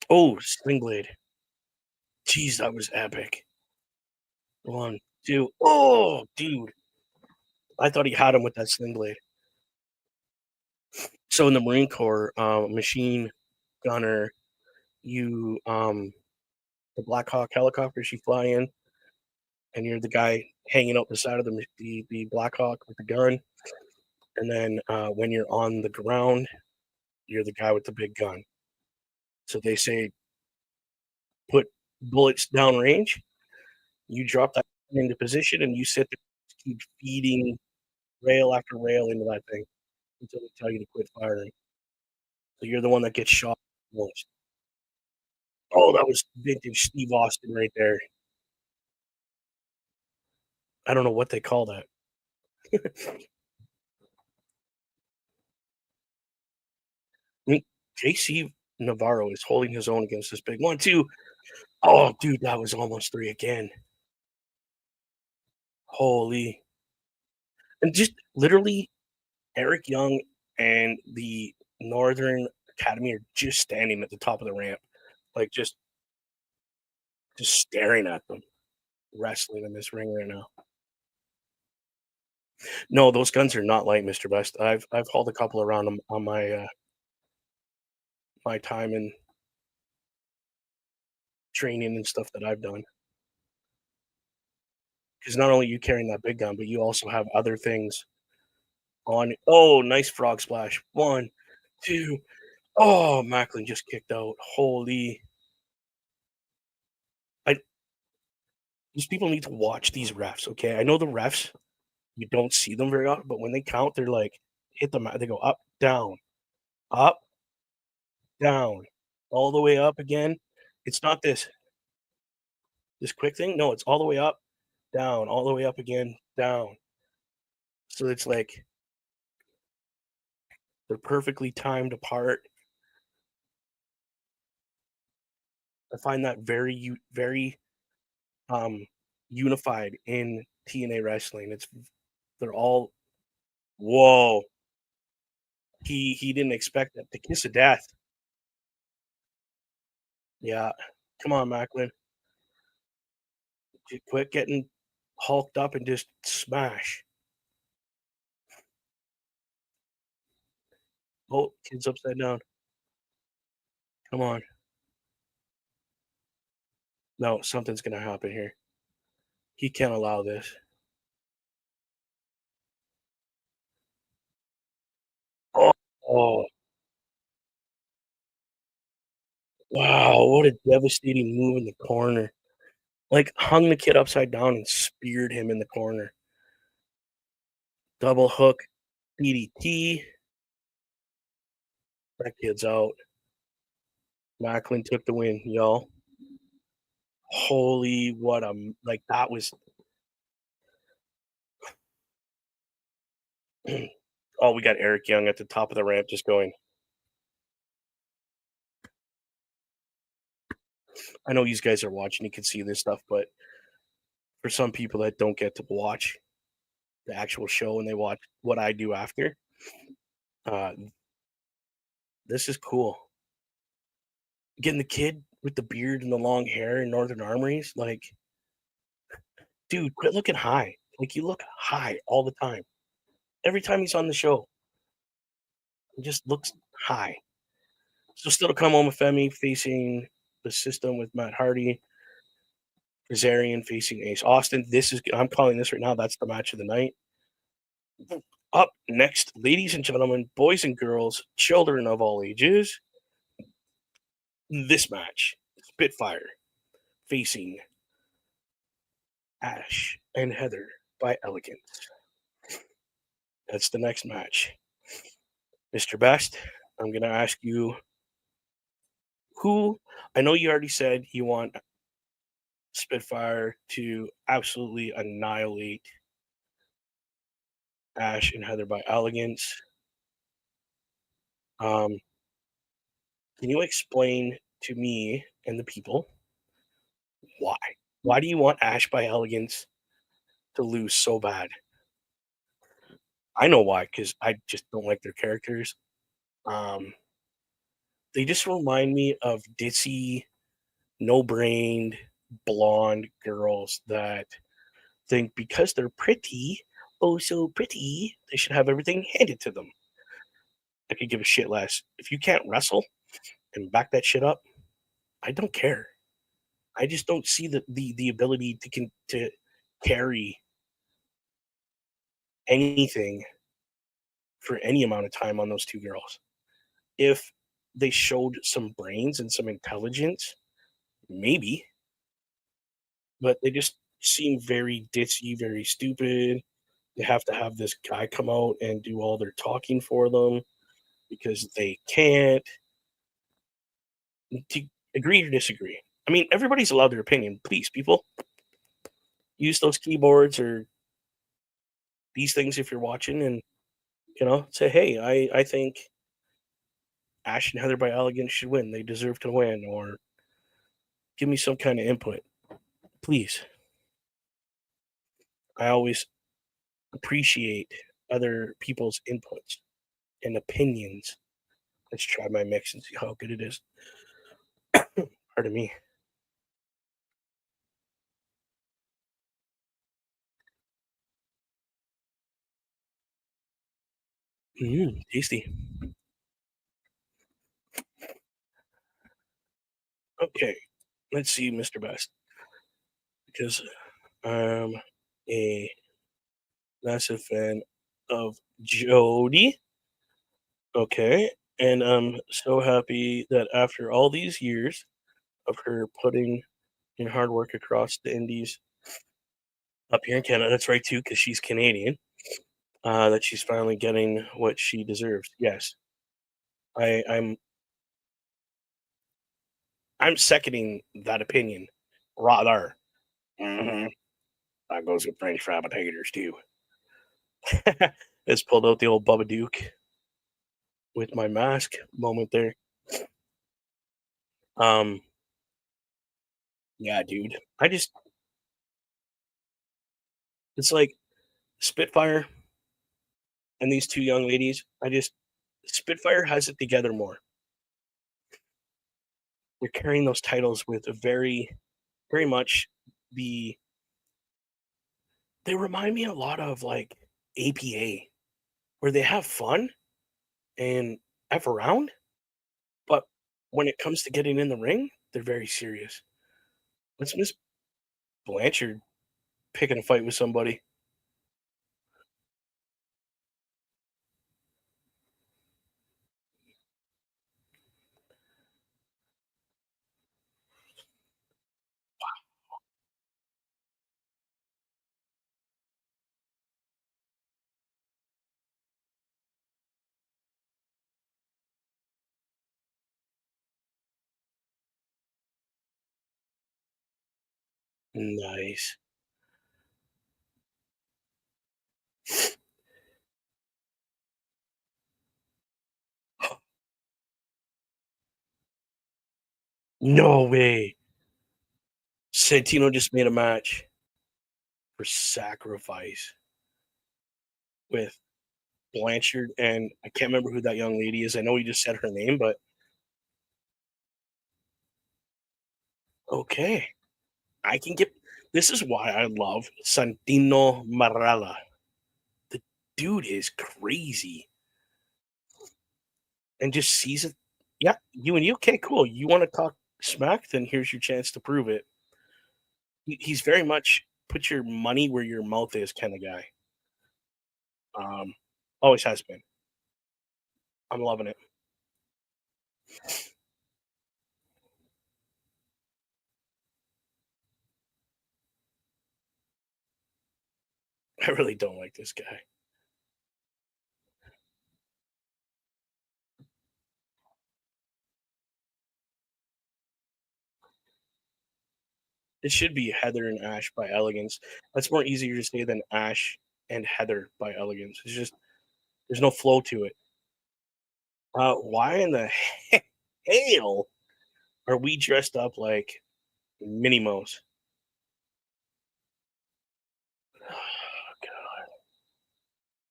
Oh, Sling Blade. Jeez, that was epic. 1, 2. Oh, dude. I thought he had him with that Sling Blade. So in the Marine Corps, machine gunner, you the Black Hawk helicopters you fly in, and you're the guy hanging out the side of the Black Hawk with the gun. And then when you're on the ground, you're the guy with the big gun. So they say put bullets downrange. You drop that into position, and you sit there, keep feeding rail after rail into that thing until they tell you to quit firing. So you're the one that gets shot most. Oh, that was vintage Steve Austin right there. I don't know what they call that. I mean, JC Navarro is holding his own against this big 1, 2. Oh, dude, that was almost 3 again. Holy. And just literally, Eric Young and the Northern Academy are just standing at the top of the ramp, like just staring at them, wrestling in this ring right now. No, those guns are not light, Mr. Best. I've hauled a couple around them on my time in training and stuff that I've done. Because not only you carrying that big gun, but you also have other things on. Oh, nice frog splash. 1, 2. Oh, Macklin just kicked out. Holy. I These people need to watch these refs, okay? I know the refs, you don't see them very often, but when they count, they're like, hit the mat. They go up, down, all the way up again. It's not this quick thing. No, it's all the way up, down, all the way up again, down. So it's like they're perfectly timed apart. I find that very unified in TNA wrestling. They're all whoa. He didn't expect that. The kiss of death. Yeah. Come on, Macklin. Quit getting hulked up and just smash. Oh, kid's upside down. Come on. No, something's gonna happen here. He can't allow this. Oh, oh, wow, what a devastating move in the corner. Like, hung the kid upside down and speared him in the corner. Double hook, DDT. That kid's out. Macklin took the win, y'all. Holy, what a like, that was oh, we got Eric Young at the top of the ramp just going. I know these guys are watching, you can see this stuff, but for some people that don't get to watch the actual show and they watch what I do after, uh, This is cool. Getting the kid with the beard and the long hair in Northern Armories, like, dude, quit looking high. Like, you look high all the time. Every time he's on the show, he just looks high. So still to come, Omafemi facing the system with Matt Hardy. Kazarian facing Ace Austin. I'm calling this right now. That's the match of the night. Up next, ladies and gentlemen, boys and girls, children of all ages, this match, Spitfire facing Ash and Heather by Elegance. That's the next match. Mr. Best, I'm going to ask you who, I know you already said you want Spitfire to absolutely annihilate Ash and Heather by Elegance. Can you explain to me and the people why? Why do you want Ash by Elegance to lose so bad? I know why, because I just don't like their characters. They just remind me of ditzy, no-brained, blonde girls that think because they're pretty, oh so pretty, they should have everything handed to them. I could give a shit less. If you can't wrestle and back that shit up, I don't care. I just don't see the ability to carry anything for any amount of time on those two girls. If they showed some brains and some intelligence, maybe, but they just seem very ditzy, very stupid. They have to have this guy come out and do all their talking for them because they can't. To agree or disagree? I mean, everybody's allowed their opinion. Please, people, use those keyboards or these things if you're watching and, say, hey, I think Ash and Heather by Elegance should win. They deserve to win, or give me some kind of input. Please. I always appreciate other people's inputs and opinions. Let's try my mix and see how good it is. Pardon me. Tasty. Okay, let's see, Mr. Best, because I'm a massive fan of Jody. Okay, and I'm so happy that after all these years of her putting in hard work across the Indies up here in Canada, that's right too, because she's Canadian, that she's finally getting what she deserves. Yes, I, I'm I'm seconding that opinion. Rather, that goes with French fry potatoes too. Just pulled out the old Bubba Duke with my mask moment there. Yeah, dude. It's like Spitfire and these two young ladies. Spitfire has it together more. They're carrying those titles with a very, very much they remind me a lot of like APA, where they have fun and F around, but when it comes to getting in the ring, they're very serious. Let's Miss Blanchard picking a fight with somebody. Nice. No way. Santino just made a match for Sacrifice with Blanchard, and I can't remember who that young lady is. I know you just said her name, but okay. I can get this is why I love Santino Marella. The dude is crazy and just sees it. Yeah, you and you. Okay, cool. You want to talk smack? Then here's your chance to prove it. He's very much put your money where your mouth is kind of guy. Um, always has been. I'm loving it. I really don't like this guy. It should be Heather and Ash by Elegance. That's more easier to say than Ash and Heather by Elegance. It's just there's no flow to it. Why in the hell are we dressed up like Minnie Mouse?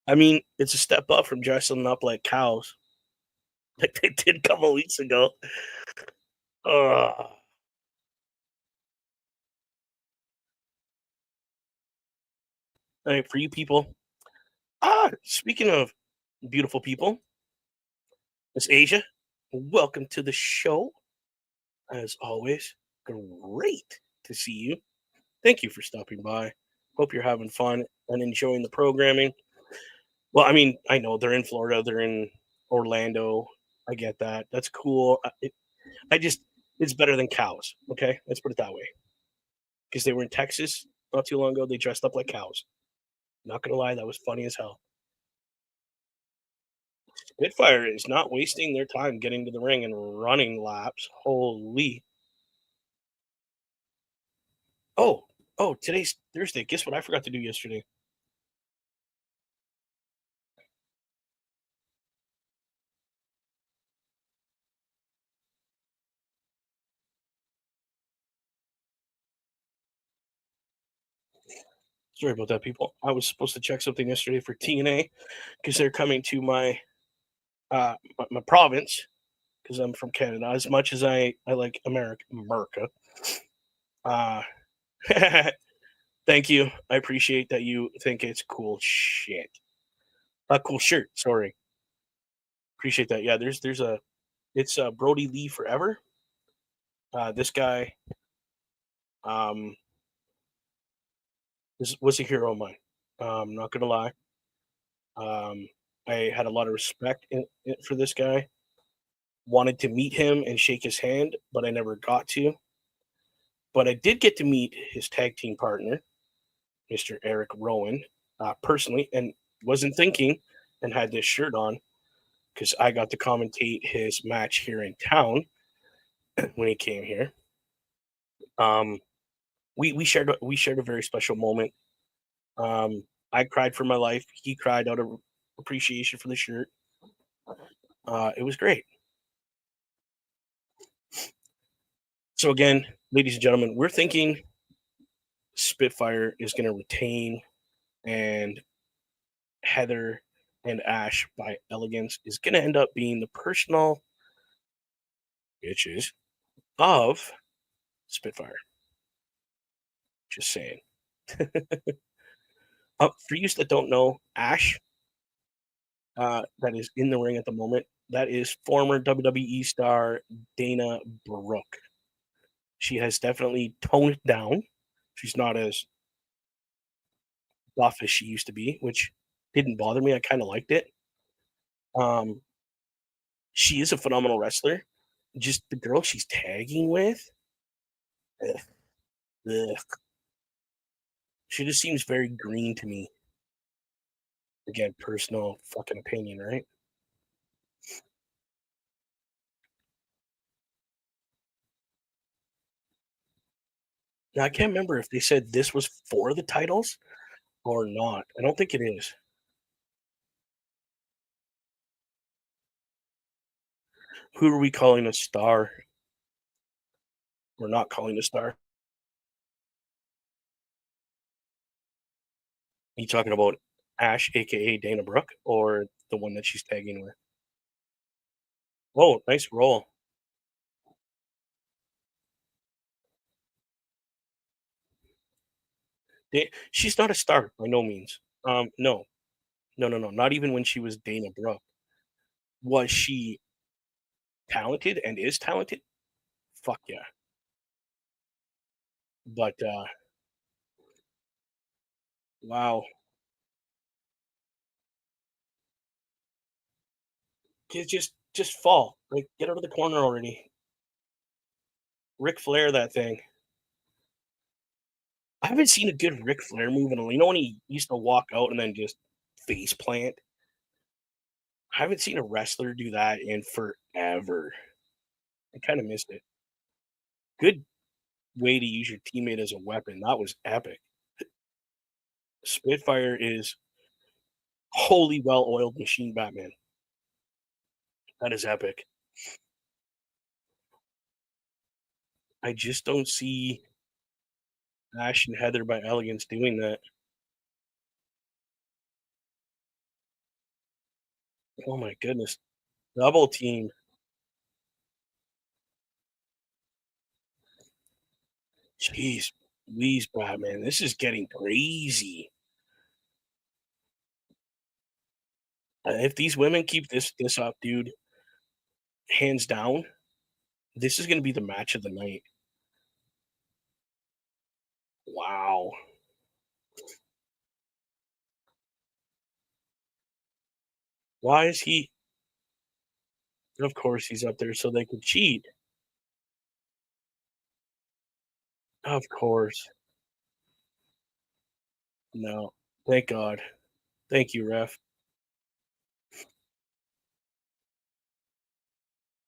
I mean, it's a step up from dressing up like cows, like they did a couple weeks ago. All right, for you people. Speaking of beautiful people, Miss Asia, welcome to the show. As always, great to see you. Thank you for stopping by. Hope you're having fun and enjoying the programming. Well, I mean, I know they're in Florida, they're in Orlando. I get that. That's cool. I just, it's better than cows. Okay, let's put it that way. Because they were in Texas not too long ago. They dressed up like cows. Not gonna lie, that was funny as hell. Spitfire is not wasting their time getting to the ring and running laps. Holy. Oh, oh, today's Thursday. Guess what I forgot to do yesterday? Sorry about that, people. I was supposed to check something yesterday for TNA because they're coming to my province because I'm from Canada. As much as I like America. Uh, thank you. I appreciate that you think it's cool shit. A cool shirt. Sorry, appreciate that. Yeah, there's a it's Brody Lee forever. This guy um was a hero of mine. Not gonna lie. Um, I had a lot of respect for this guy. Wanted to meet him and shake his hand, but I never got to. But I did get to meet his tag team partner, Mr. Eric Rowan, personally, and wasn't thinking and had this shirt on because I got to commentate his match here in town when he came here. Um, we shared a very special moment. I cried for my life. He cried out of appreciation for the shirt. It was great. So again, ladies and gentlemen, we're thinking Spitfire is going to retain, and Heather and Ash by Elegance is going to end up being the personal bitches of Spitfire. Just saying. For you that don't know, Ash, that is in the ring at the moment, that is former WWE star Dana Brooke. She has definitely toned down. She's not as buff as she used to be, which didn't bother me. I kind of liked it. Um, she is a phenomenal wrestler. Just the girl she's tagging with, ugh, ugh. She just seems very green to me. Again, personal fucking opinion, right? Now I can't remember if they said this was for the titles or not. I don't think it is. Who are we calling a star? We're not calling a star. You talking about Ash, aka Dana Brooke, or the one that she's tagging with? Oh, nice roll. She's not a star by no means. No, no, no, no. Not even when she was Dana Brooke. Was she talented and is talented? Fuck yeah. But wow, just fall. Like get out of the corner already. Ric Flair that thing. I haven't seen a good Ric Flair move in a, you know when he used to walk out and then just face plant? I haven't seen a wrestler do that in forever. I kind of missed it. Good way to use your teammate as a weapon. That was epic. Spitfire is wholly well-oiled machine Batman. That is epic. I just don't see Ash and Heather by Elegance doing that. Oh my goodness. Double team. Jeez, Louise, Batman. This is getting crazy. If these women keep this up, dude, hands down, this is going to be the match of the night. Wow. Why is he? Of course, he's up there so they can cheat. Of course. No. Thank God. Thank you, ref.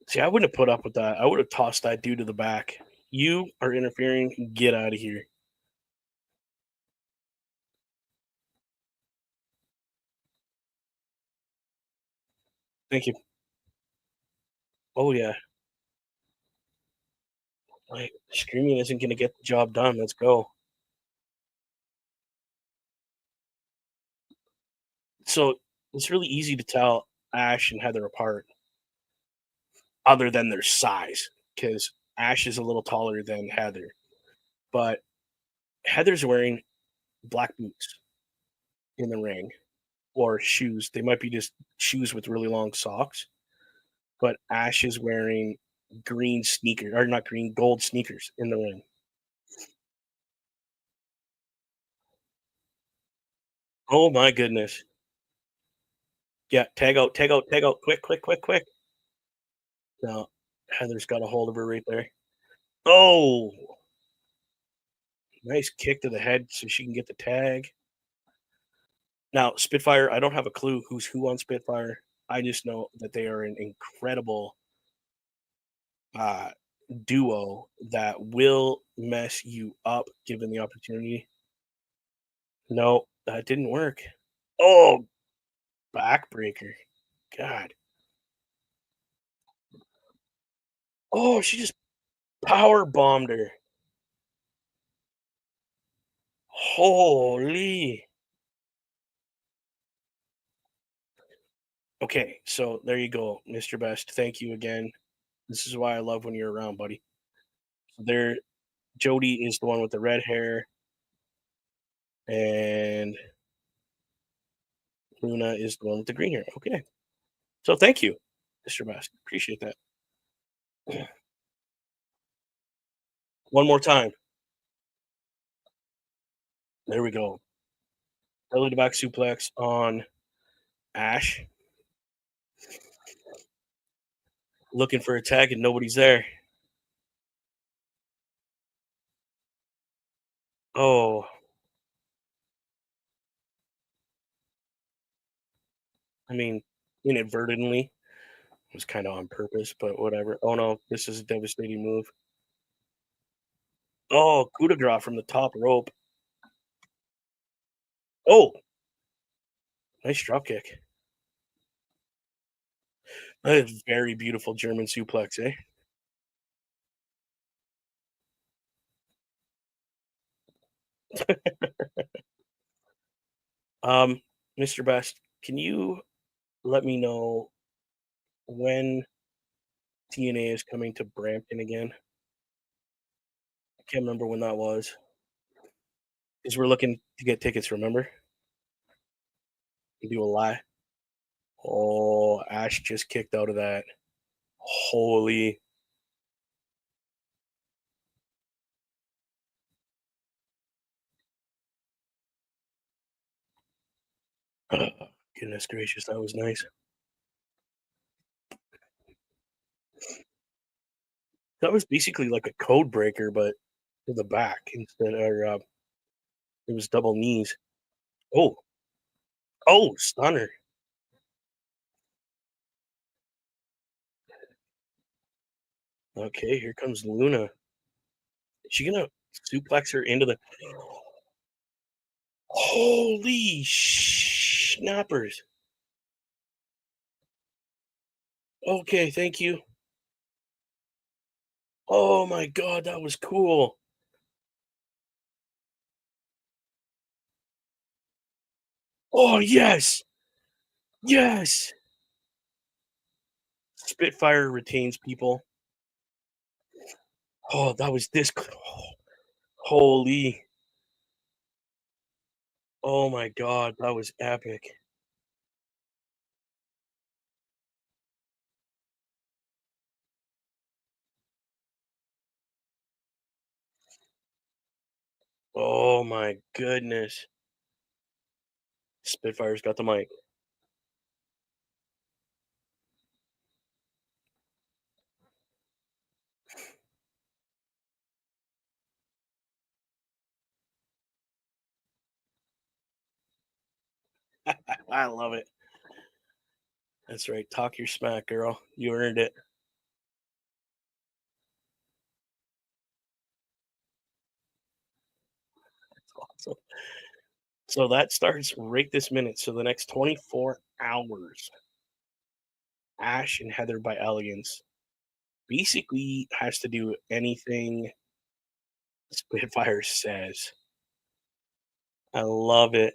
See, I wouldn't have put up with that. I would have tossed that dude to the back. You are interfering. Get out of here. Thank you. Oh yeah. Like streaming isn't going to get the job done. Let's go. So it's really easy to tell Ash and Heather apart, other than their size, because Ash is a little taller than Heather, but Heather's wearing black boots in the ring or shoes. They might be just shoes with really long socks, but Ash is wearing green sneakers, or not green, gold sneakers in the ring. Oh my goodness. Yeah, tag out, tag out, tag out. Quick, quick, quick, quick. No, Heather's got a hold of her right there. Oh, nice kick to the head so she can get the tag. Now, Spitfire, I don't have a clue who's who on Spitfire. I just know that they are an incredible uh, duo that will mess you up given the opportunity. No, that didn't work. Oh, backbreaker. God. Oh, she just power bombed her. Holy. Okay, so there you go, Mr. Best. Thank you again. This is why I love when you're around, buddy. So there, Jody is the one with the red hair, and Luna is the one with the green hair. Okay. So thank you, Mr. Best. Appreciate that. One more time. There we go. Belly to back suplex on Ash. Looking for a tag and nobody's there. Oh, I mean, inadvertently. It was kind of on purpose, but whatever. Oh no, this is a devastating move. Oh, coup de grace from the top rope. Oh, nice drop kick. That is very beautiful German suplex, eh? Um, Mr. Best, can you let me know when TNA is coming to Brampton again? I can't remember when that was. Because we're looking to get tickets, remember? Do a lie. Oh, Ash just kicked out of that. Holy. Goodness gracious, that was nice. That was basically like a code breaker, but to the back instead, or it was double knees. Oh, oh, stunner. Okay, here comes Luna. Is she gonna suplex her into the? Holy snappers! Okay, thank you. Oh my god, that was cool. Oh yes, yes. Spitfire retains people. Oh, that was holy. Oh my god, that was epic. Oh my goodness. Spitfire's got the mic. I love it. That's right. Talk your smack, girl. You earned it. Awesome. So that starts right this minute. So the next 24 hours, Ash and Heather by Elegance basically has to do anything Spitfire says. I love it.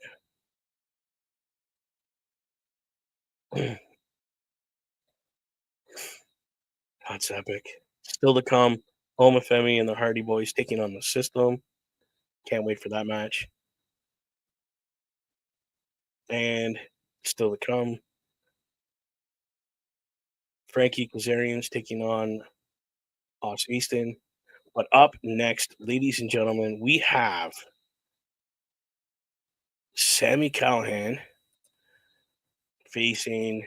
That's epic. Still to come, Homofemi and the Hardy Boys taking on the System. Can't wait for that match. And still to come, Frankie Kazarian's taking on Os Easton. But up next, ladies and gentlemen, we have Sammy Callahan facing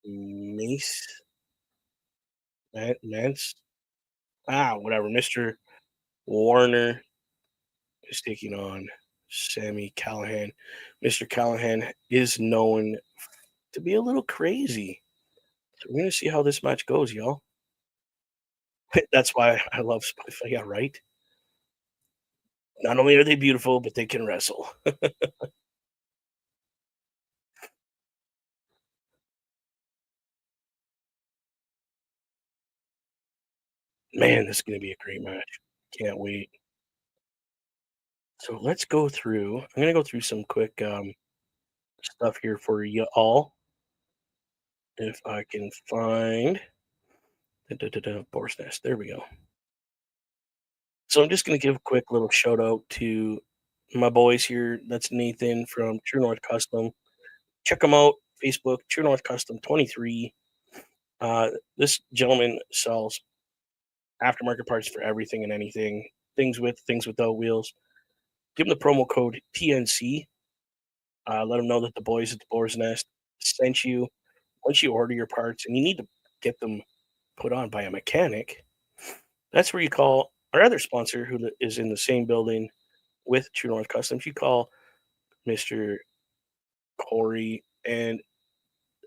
Mace Mance. Whatever. Mr. Warner is taking on Sammy Callahan. Mr. Callahan is known to be a little crazy. So we're gonna see how this match goes, y'all. That's why I love Spotify. Yeah, right. Not only are they beautiful, but they can wrestle. Man, this is gonna be a great match. Can't wait. So let's go through. I'm gonna go through some quick stuff here for you all. If I can find Boar's Nest. There we go. So I'm just gonna give a quick little shout out to my boys here. That's Nathan from True North Custom. Check them out. Facebook, True North Custom 23. This gentleman sells aftermarket parts for everything and anything. Things without wheels. Give them the promo code TNC. Let them know that the boys at the Boar's Nest sent you. Once you order your parts and you need to get them put on by a mechanic, that's where you call our other sponsor who is in the same building with True North Customs. You call Mr. Corey and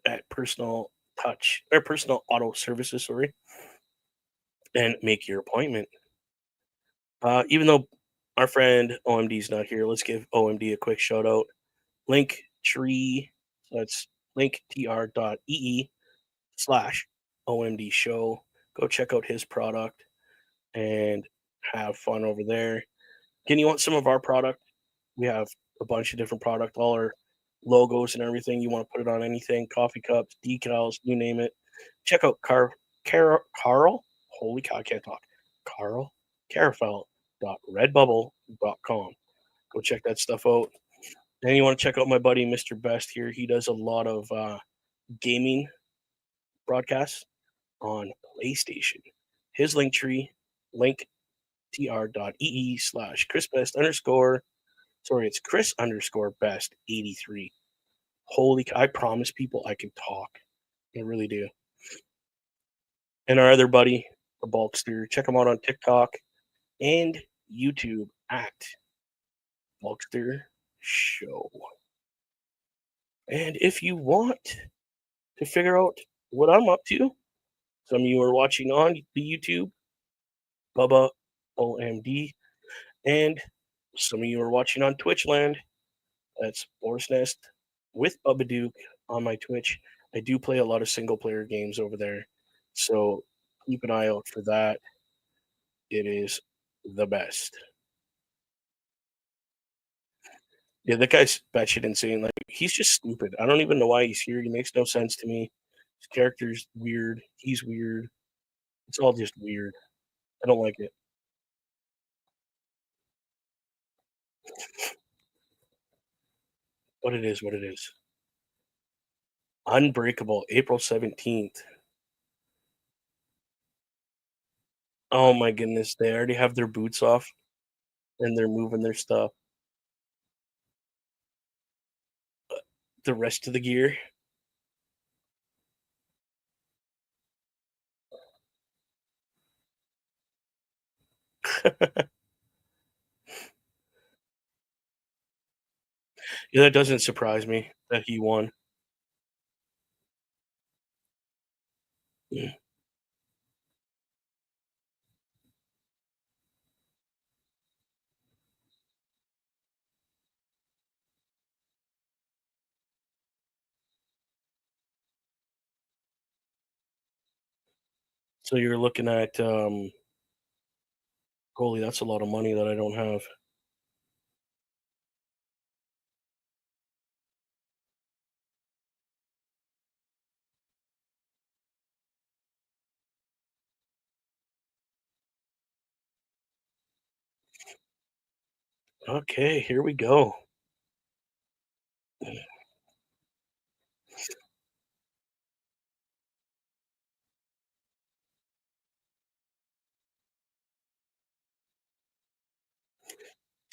at Personal Touch or Personal Auto Services, sorry, and make your appointment. Even though our friend OMD is not here, let's give OMD a quick shout out. Link tree, so that's linktr.ee/OMD show. Go check out his product and have fun over there. Again, you want some of our product? We have a bunch of different product. All our logos and everything. You want to put it on anything, coffee cups, decals, you name it. Check out Carl. Holy cow, I can't talk. Carl Carafel.redbubble.com. Go check that stuff out. And you want to check out my buddy Mr. Best here. He does a lot of gaming broadcasts on PlayStation. His link tree, linktr.ee/chrisbest underscore. Sorry, it's Chris underscore best 83. Holy, I promise people I can talk. I really do. And our other buddy, the Bulkster, check him out on TikTok and YouTube at Bulkster Show. And if you want to figure out what I'm up to, some of you are watching on the YouTube, Bubba OMD, and some of you are watching on Twitch land. That's Boar's Nest with Bubba Duke on my Twitch. I do play a lot of single player games over there, so keep an eye out for that. It is the best. Yeah, that guy's batshit insane. Like, he's just stupid. I don't even know why he's here. He makes no sense to me. His character's weird. He's weird. It's all just weird. I don't like it. But it is what it is. Unbreakable, April 17th. Oh my goodness, they already have their boots off and they're moving their stuff. The rest of the gear. Yeah, that doesn't surprise me that he won. Mm. So you're looking at holy, that's a lot of money that I don't have. Okay, here we go.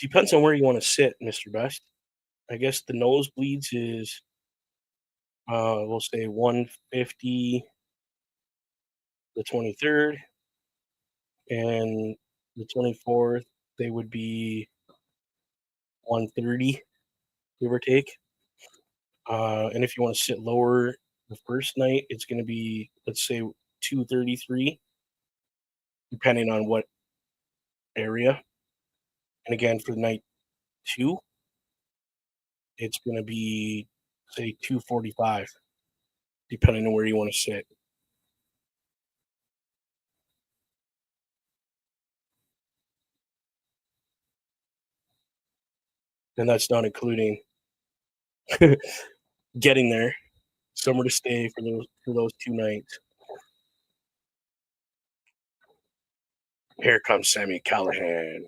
Depends on where you want to sit, Mr. Best. I guess the nosebleeds is we'll say 150 the 23rd, and the 24th they would be 130, give or take. And if you want to sit lower the first night, it's going to be, let's say, 233, depending on what area. And again, for night two, it's going to be, say, 245, depending on where you want to sit. And that's not including getting there, somewhere to stay for those 2 nights. Here comes Sammy Callahan.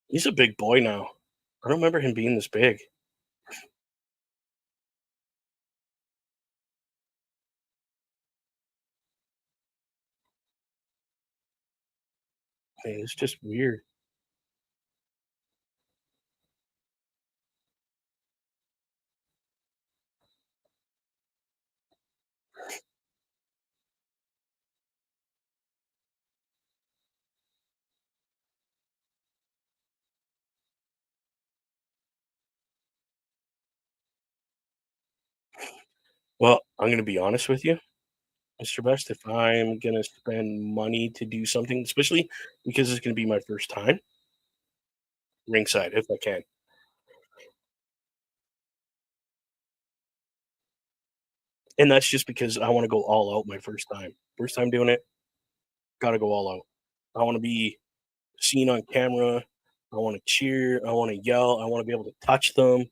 He's a big boy now. I don't remember him being this big. Man, it's just weird. Well, I'm gonna be honest with you, Mr. Best. If I'm gonna spend money to do something, especially because it's gonna be my first time, ringside if I can. And that's just because I want to go all out my first time. First time doing it, gotta go all out. I want to be seen on camera. I want to cheer. I want to yell. I want to be able to touch them.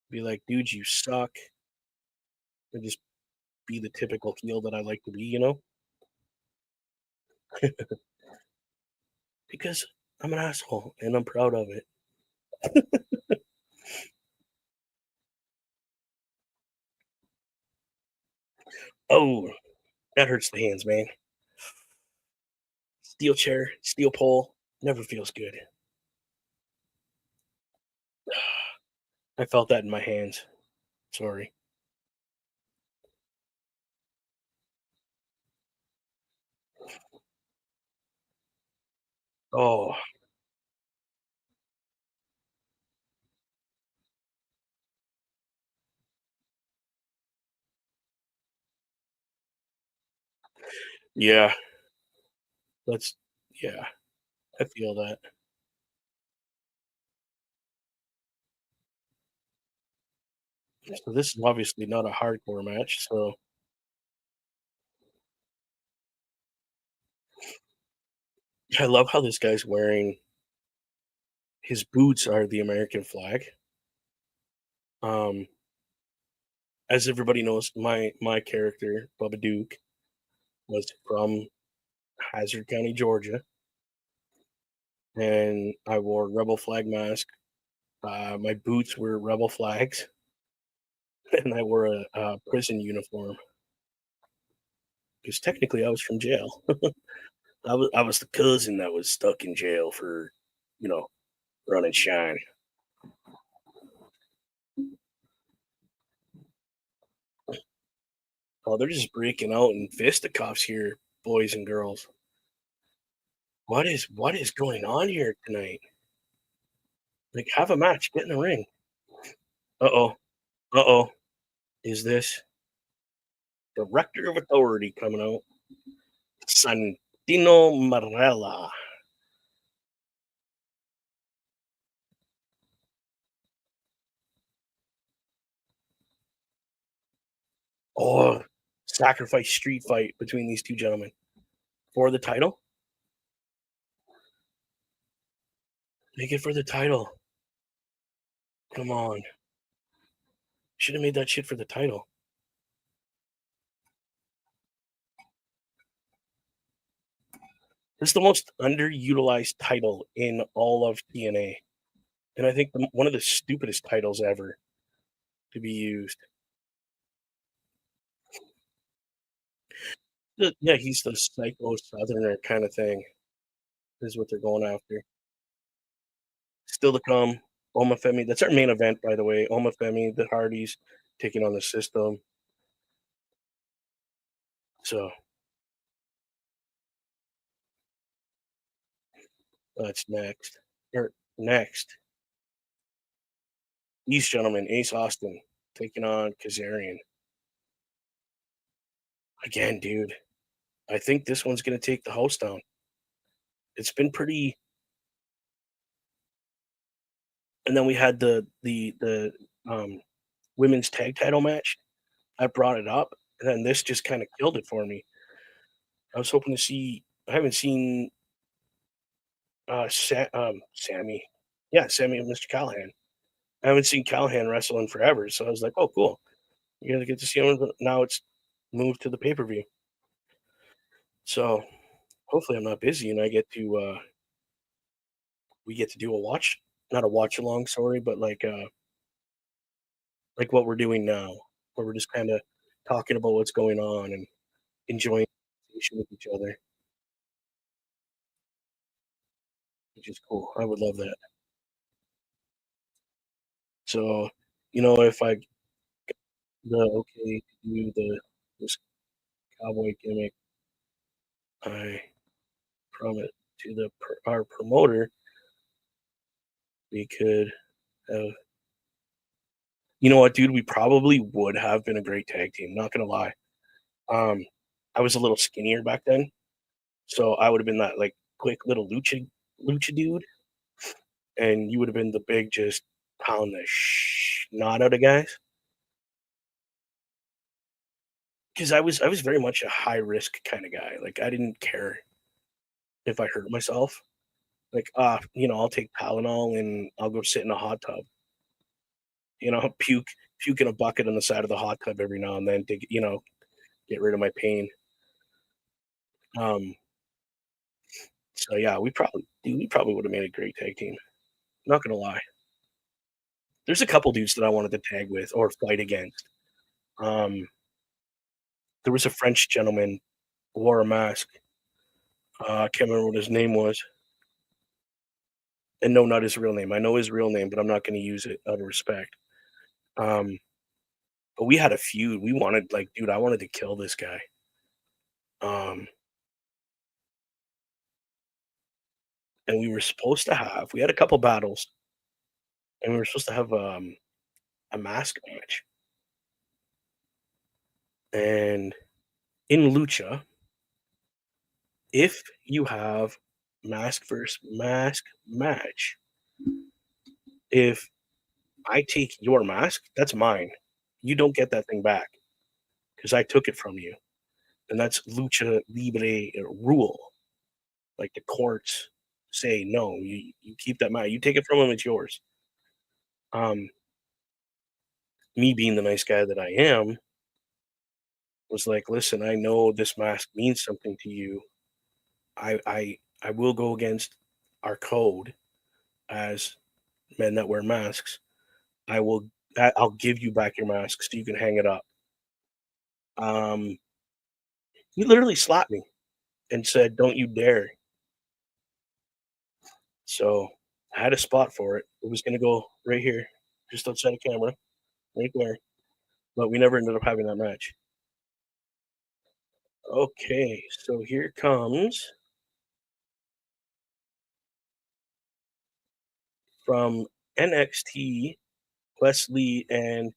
be like, dude, you suck, and just be the typical heel that I like to be, because I'm an asshole and I'm proud of it. Oh, that hurts the hands, man. Steel chair, steel pole, never feels good. I felt that in my hands. Sorry. Oh, yeah. That's yeah. I feel that. So this is obviously not a hardcore match. So I love how this guy's wearing his boots are the American flag. Um, as everybody knows, my character Bubba Duke was from Hazard County, Georgia, and I wore rebel flag mask. My boots were rebel flags, and I wore a prison uniform because technically I was from jail. I was the cousin that was stuck in jail for, you know, running shine. Oh, they're just breaking out in fisticuffs here, boys and girls. What is going on here tonight? Like, have a match, get in the ring. Uh oh, uh oh. Is this Director of Authority coming out? Santino Marella. Oh, sacrifice street fight between these two gentlemen for the title. Make it for the title. Come on. Should have made that shit for the title. This is the most underutilized title in all of TNA, and I think one of the stupidest titles ever to be used. Yeah, he's the psycho southerner kind of thing, is what they're going after. Still to come, Oma Femi. That's our main event, by the way. Oma Femi, the Hardys, taking on the System. So that's next. Or next, these gentlemen, Ace Austin taking on Kazarian. Again, dude. I think this one's gonna take the house down. It's been pretty. And then we had the women's tag title match. I brought it up, and then this just kind of killed it for me. I was hoping to see. I haven't seen Sammy. Yeah, Sammy and Mr. Callahan. I haven't seen Callahan wrestle in forever, so I was like, "Oh, cool! You're gonna get to see him." Now it's moved to the pay per view, so hopefully I'm not busy and I get to we get to do a watch, not a watch along, sorry, but like what we're doing now, where we're just kind of talking about what's going on and enjoying the conversation with each other, which is cool. I would love that. So, if I the okay to do this cowboy gimmick, I promise to our promoter we could have. You know what, dude? We probably would have been a great tag team. Not gonna lie. Um, I was a little skinnier back then, so I would have been that like quick little lucha dude, and you would have been the big just pound the snot out of guys. Because I was very much a high risk kind of guy. Like I didn't care if I hurt myself. Like I'll take Tylenol and I'll go sit in a hot tub. puke in a bucket on the side of the hot tub every now and then to get rid of my pain. Um, so yeah, we probably would have made a great tag team. Not gonna lie. There's a couple dudes that I wanted to tag with or fight against. Um, there was a French gentleman wore a mask. I can't remember what his name was. And no, not his real name. I know his real name, but I'm not going to use it out of respect. Um, but we had a feud. We wanted, like, dude, I wanted to kill this guy. Um, and we had a couple battles, and we were supposed to have a mask match. And in Lucha, if you have mask versus mask match, if I take your mask, that's mine. You don't get that thing back because I took it from you. And that's lucha libre rule. Like the courts say, no, you keep that mask. You take it from him, it's yours. Um, me being the nice guy that I am, was like, listen, I know this mask means something to you. I will go against our code as men that wear masks. I'll give you back your mask so you can hang it up. Um, he literally slapped me and said, "Don't you dare." So I had a spot for it. It was gonna go right here, just outside the camera, right there. But we never ended up having that match. Okay, so here comes from NXT, Wesley and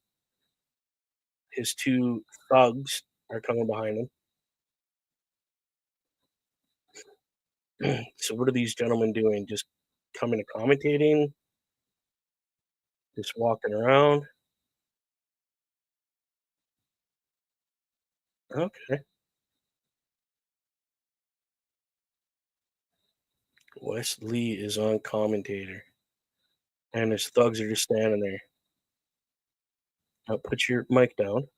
his two thugs are coming behind him. So what are these gentlemen doing? Just coming to commentating? Just walking around? Okay. Wesley is on commentator, and his thugs are just standing there. Now put your mic down.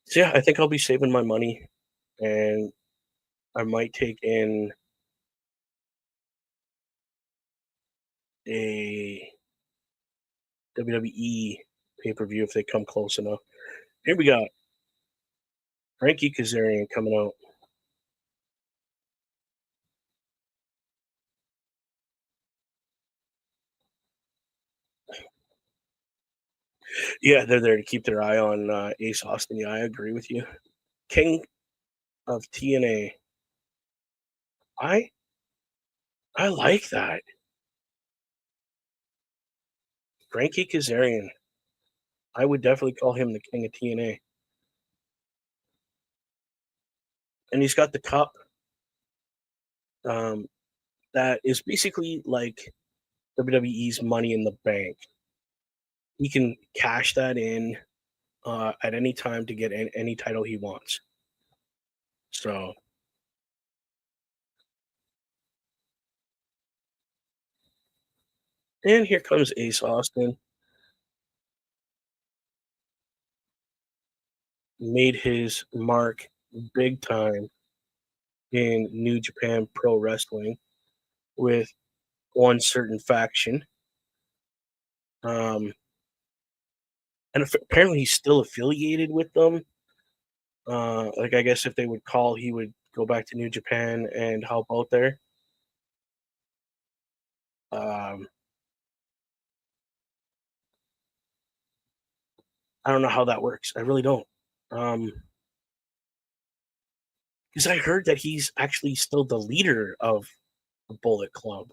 So yeah, I think I'll be saving my money, and I might take in a WWE pay per view if they come close enough. Here we got Frankie Kazarian coming out. Yeah, they're there to keep their eye on Ace Austin. Yeah, I agree with you. King of TNA. I I like that. Frankie Kazarian. I would definitely call him the king of TNA. And he's got the cup um, that is basically like WWE's Money in the Bank. He can cash that in at any time to get any title he wants. So, and here comes Ace Austin. Made his mark big time in New Japan Pro Wrestling with one certain faction. Um, and apparently he's still affiliated with them. Like I guess if they would call, he would go back to New Japan and help out there. Um, I don't know how that works. I really don't. Because I heard that he's actually still the leader of the Bullet Club,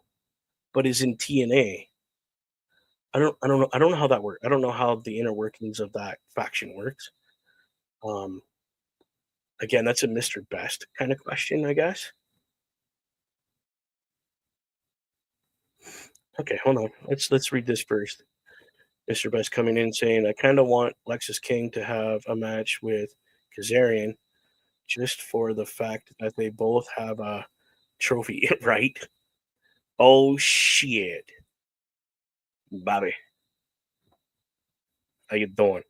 but is in TNA. I don't know how that works. I don't know how the inner workings of that faction works. Um, again, that's a Mr. Best kind of question, I guess. Okay, hold on. Let's read this first. Mr. Best coming in saying, I kind of want Lexus King to have a match with Kazarian just for the fact that they both have a trophy, right? Oh, shit. Bobby, how you doing?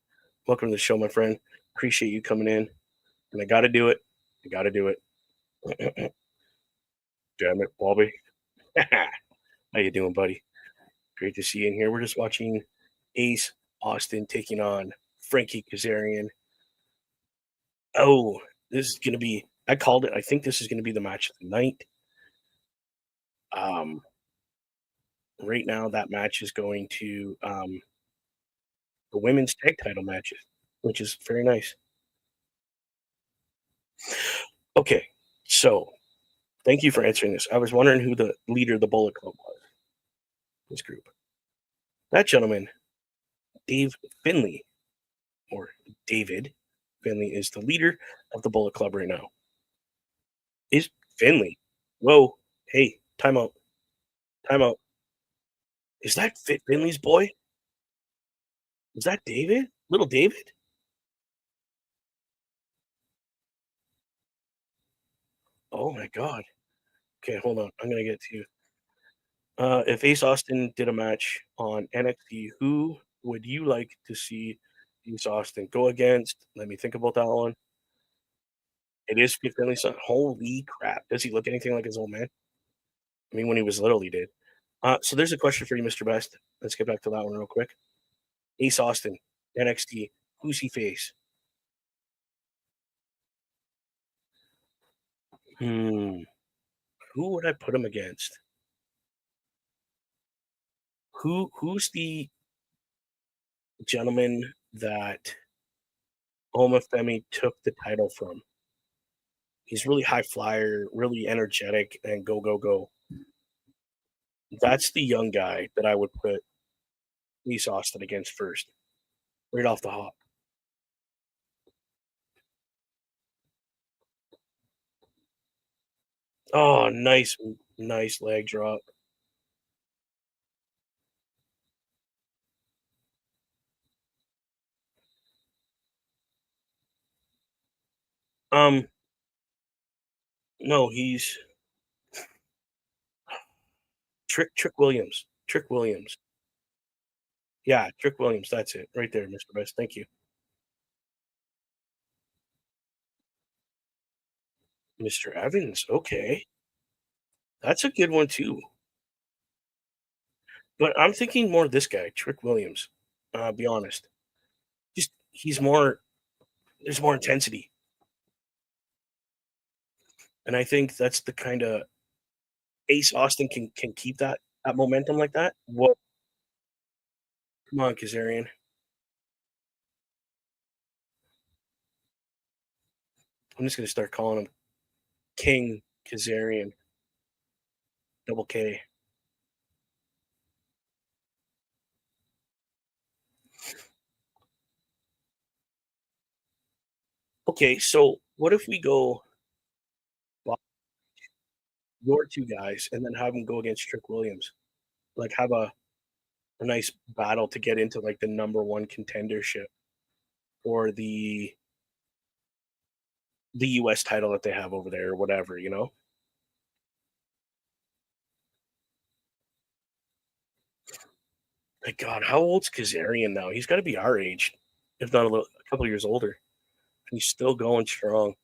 Welcome to the show, my friend. Appreciate you coming in. And I got to do it. I got to do it. Damn it, Bobby. How you doing, buddy? Great to see you in here. We're just watching Ace Austin taking on Frankie Kazarian. Oh, this is going to be, I called it. I think this is going to be the match of the night. Right now, that match is going to the women's tag title matches, which is very nice. Okay, so thank you for answering this. I was wondering who the leader of the Bullet Club was. This group. That gentleman, Dave Finley, or David Finley, is the leader of the Bullet Club right now. Is Finley? Whoa! Hey, time out! Time out! Is that Finley's boy? Is that David? Little David? Oh my God! Okay, hold on. I'm gonna get to you. If Ace Austin did a match on NXT, who would you like to see Ace Austin go against? Let me think about that one. It is Skip Finley's son. Holy crap. Does he look anything like his old man? I mean, when he was little, he did. So there's a question for you, Mr. Best. Let's get back to that one real quick. Ace Austin, NXT. Who's he face? Hmm. Who would I put him against? Who's the gentleman that Oma Femi took the title from? He's really high flyer, really energetic, and go, go, go. That's the young guy that I would put Ace Austin against first, right off the hop. Oh, nice leg drop. Um, no, he's Trick Williams. Trick Williams. Yeah, Trick Williams. That's it, right there, Mr. Best. Thank you, Mr. Evans. Okay, that's a good one too. But I'm thinking more of this guy, Trick Williams. Be honest, just he's more. There's more intensity, and I think that's the kind of Ace Austin can keep that momentum like that. Whoa, come on, Kazarian. I'm just gonna start calling him King Kazarian, double K. Okay, so what if we go well, your two guys and then have them go against Trick Williams? Like have a nice battle to get into like the number one contendership or the US title that they have over there or whatever, you know? My God, how old's Kazarian now? He's got to be our age, if not a couple years older. And he's still going strong.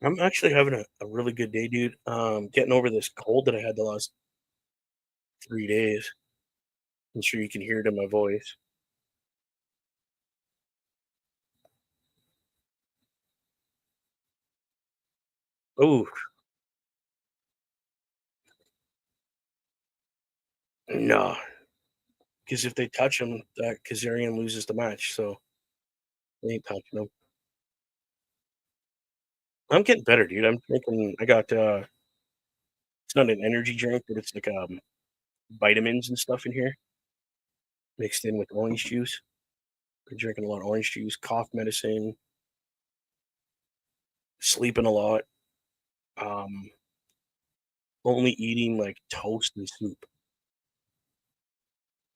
I'm actually having a really good day, dude. Getting over this cold that I had the last 3 days. I'm sure you can hear it in my voice. Oh, no. Because if they touch him, that Kazarian loses the match. So they ain't touching him. I'm getting better, dude. I got it's not an energy drink, but it's like vitamins and stuff in here mixed in with orange juice. Been drinking a lot of orange juice, cough medicine. sleeping a lot, only eating like toast and soup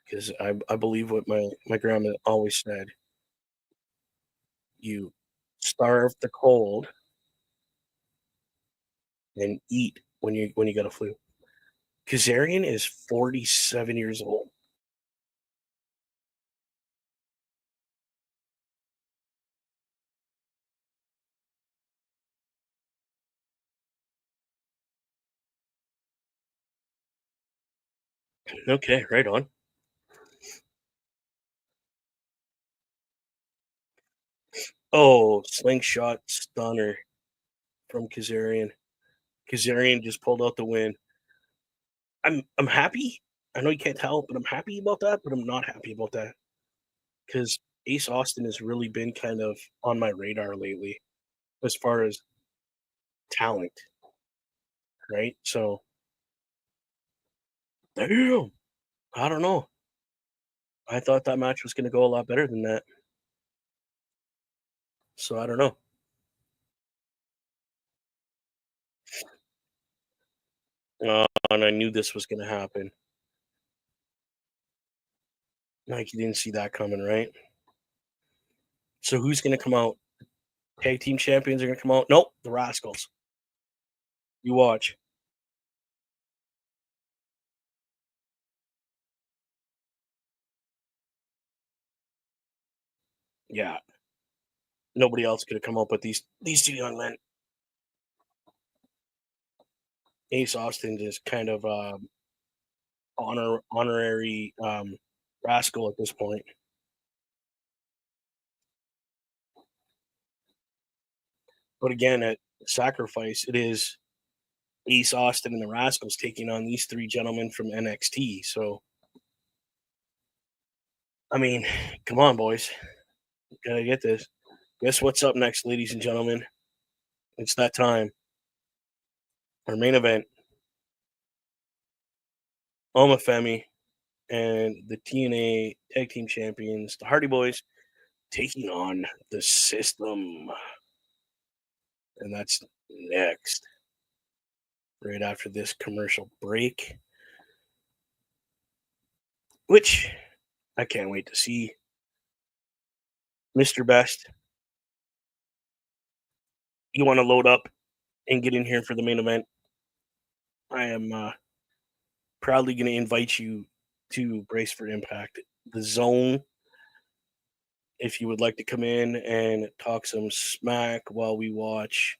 because I believe what my grandma always said: you starve the cold and eat when you got a flu. Kazarian is 47 years old. Okay, right on. Oh, slingshot stunner from Kazarian. Kazarian just pulled out the win. I'm happy. I know you can't tell, but I'm happy about that, but I'm not happy about that because Ace Austin has really been kind of on my radar lately as far as talent, right? So, damn, I don't know. I thought that match was going to go a lot better than that. So I don't know. And I knew this was going to happen. Like you didn't see that coming, right? So who's going to come out? Tag team champions are going to come out? Nope, the Rascals. You watch. Yeah, nobody else could have come up with these two young men. Ace Austin is kind of honorary rascal at this point. But again, at Sacrifice, it is Ace Austin and the Rascals taking on these three gentlemen from NXT. So, I mean, come on, boys, gotta get this. Guess what's up next, ladies and gentlemen? It's that time. Our main event: Omafemi and the TNA Tag Team Champions, the Hardy Boys, taking on the System. And that's next, right after this commercial break, which I can't wait to see. Mr. Best, you want to load up and get in here for the main event? I am proudly going to invite you to Brace for Impact, the Zone. If you would like to come in and talk some smack while we watch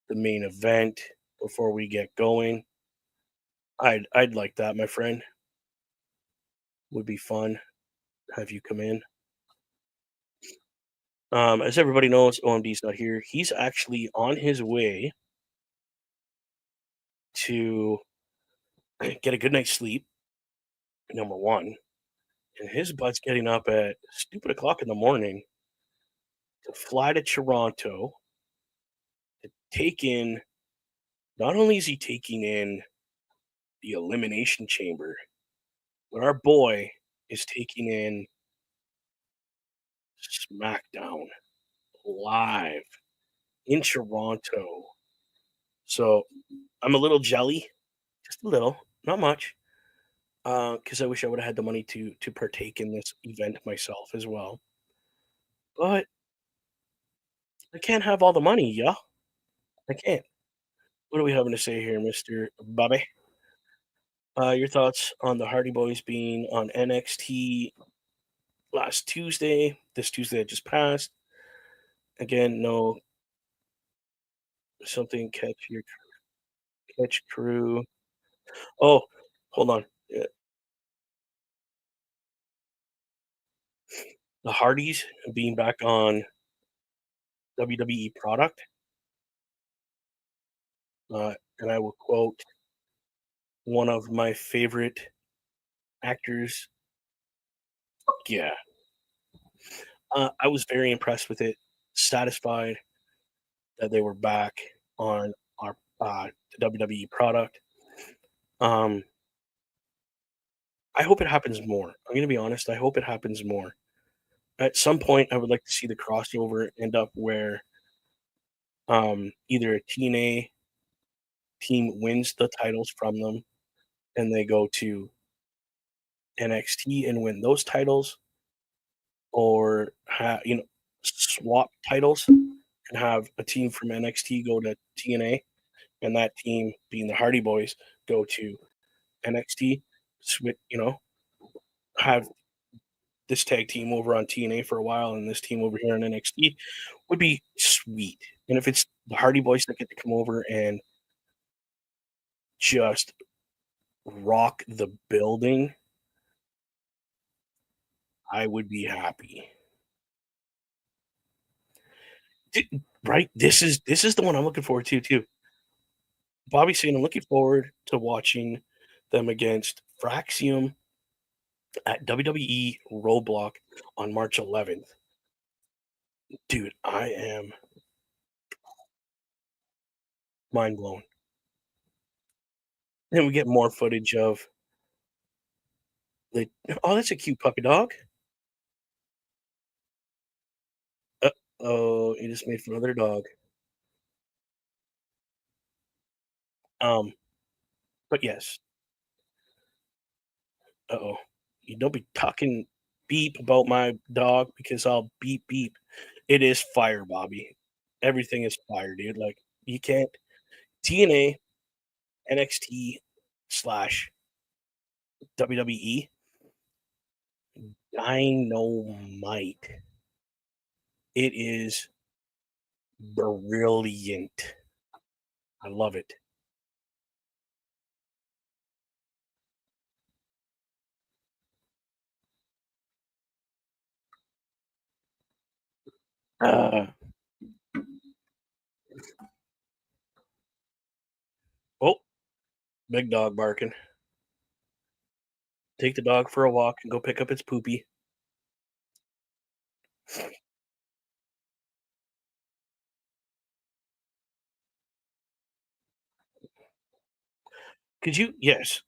the main event before we get going, I'd like that, my friend. Would be fun. Have you come in. As everybody knows, OMD's not here. He's actually on his way to get a good night's sleep, number one. And his butt's getting up at stupid o'clock in the morning to fly to Toronto to take in. Not only is he taking in the Elimination Chamber, but our boy is taking in SmackDown live in Toronto. So I'm a little jelly, just a little, not much, because I wish I would have had the money to partake in this event myself as well. But I can't have all the money, yeah. I can't. What are we having to say here, Mister Bobby? Your thoughts on the Hardy Boys being on NXT last Tuesday, this Tuesday that just passed? Again, no something catch crew. Oh, hold on. Yeah, the Hardys being back on WWE product, and I will quote one of my favorite actors. Yeah, I was very impressed with it. Satisfied that they were back on our WWE product. Um, I hope it happens more. I'm gonna be honest. I hope it happens more. At some point, I would like to see the crossover end up where either a TNA team wins the titles from them and they go to NXT and win those titles, or swap titles and have a team from NXT go to TNA, and that team, being the Hardy Boys, go to NXT. Have this tag team over on TNA for a while and this team over here on NXT would be sweet. And if it's the Hardy Boys that get to come over and just rock the building, I would be happy. Right? This is the one I'm looking forward to too. Bobby saying I'm looking forward to watching them against Fraxium at WWE Roadblock on March 11th. Dude, I am mind blown. And we get more footage of oh, that's a cute puppy dog. Oh, he just made for another dog. But yes. Uh-oh. You don't be talking beep about my dog because I'll beep beep. It is fire, Bobby. Everything is fire, dude. Like, you can't TNA, NXT / WWE Dynamite. It is brilliant. I love it. Oh, big dog barking. Take the dog for a walk and go pick up its poopy. Yes.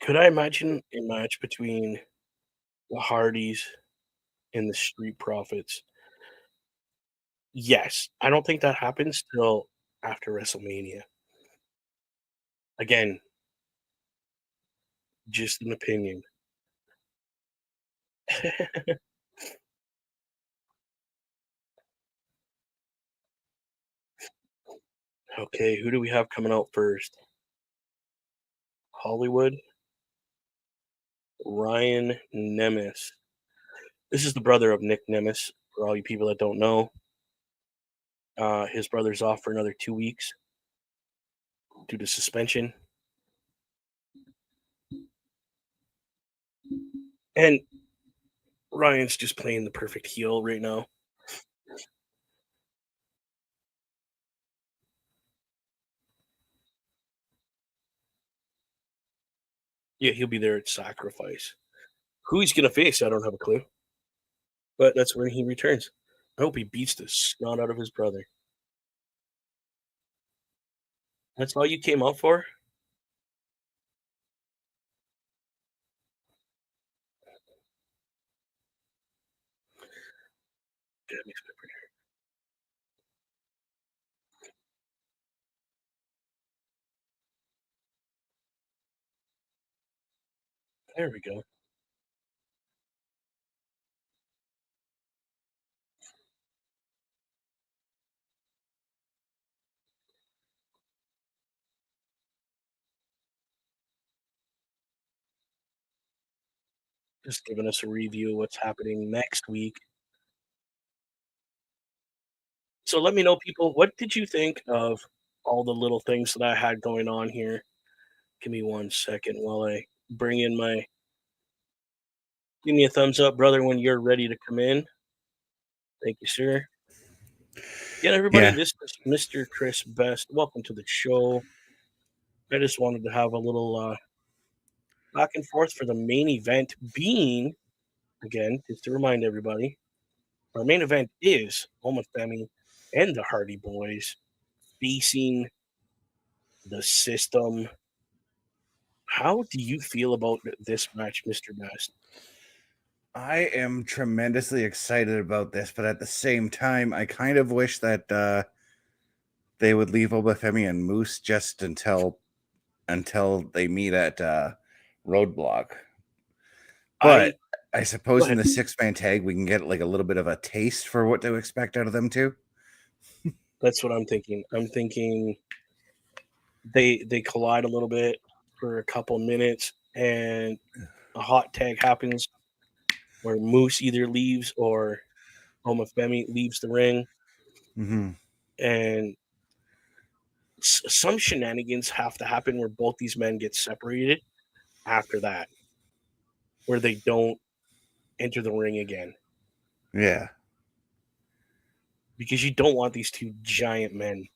Could I imagine a match between the Hardys and the Street Profits? Yes. I don't think that happens till after WrestleMania. Again, just an opinion. Okay, who do we have coming out first? Hollywood. Ryan Nemeth. This is the brother of Nick Nemeth, for all you people that don't know. His brother's off for another 2 weeks due to suspension. And Ryan's just playing the perfect heel right now. Yeah, he'll be there at Sacrifice. Who he's going to face, I don't have a clue. But that's when he returns. I hope he beats the snot out of his brother. That's all you came out for? That makes me pretty. There we go. Just giving us a review of what's happening next week. So let me know, people, what did you think of all the little things that I had going on here? Give me 1 second while I bring in my. Give me a thumbs up, brother, when you're ready to come in. Thank you, sir. Yeah, everybody, This is Mr. Chris Best. Welcome to the show. I just wanted to have a little back and forth for the main event being, again, just to remind everybody, our main event is Almost Femi and the Hardy Boys facing the System. How do you feel about this match, Mr. Best? I am tremendously excited about this, but at the same time, I kind of wish that they would leave Obafemi and Moose just until they meet at Roadblock. But I suppose in the 6-man tag we can get like a little bit of a taste for what to expect out of them too. That's what I'm thinking. I'm thinking they collide a little bit for a couple minutes, and a hot tag happens where Moose either leaves or Omafemi leaves the ring, Mm-hmm. and some shenanigans have to happen where both these men get separated after that, where they don't enter the ring again. Yeah. Because you don't want these two giant men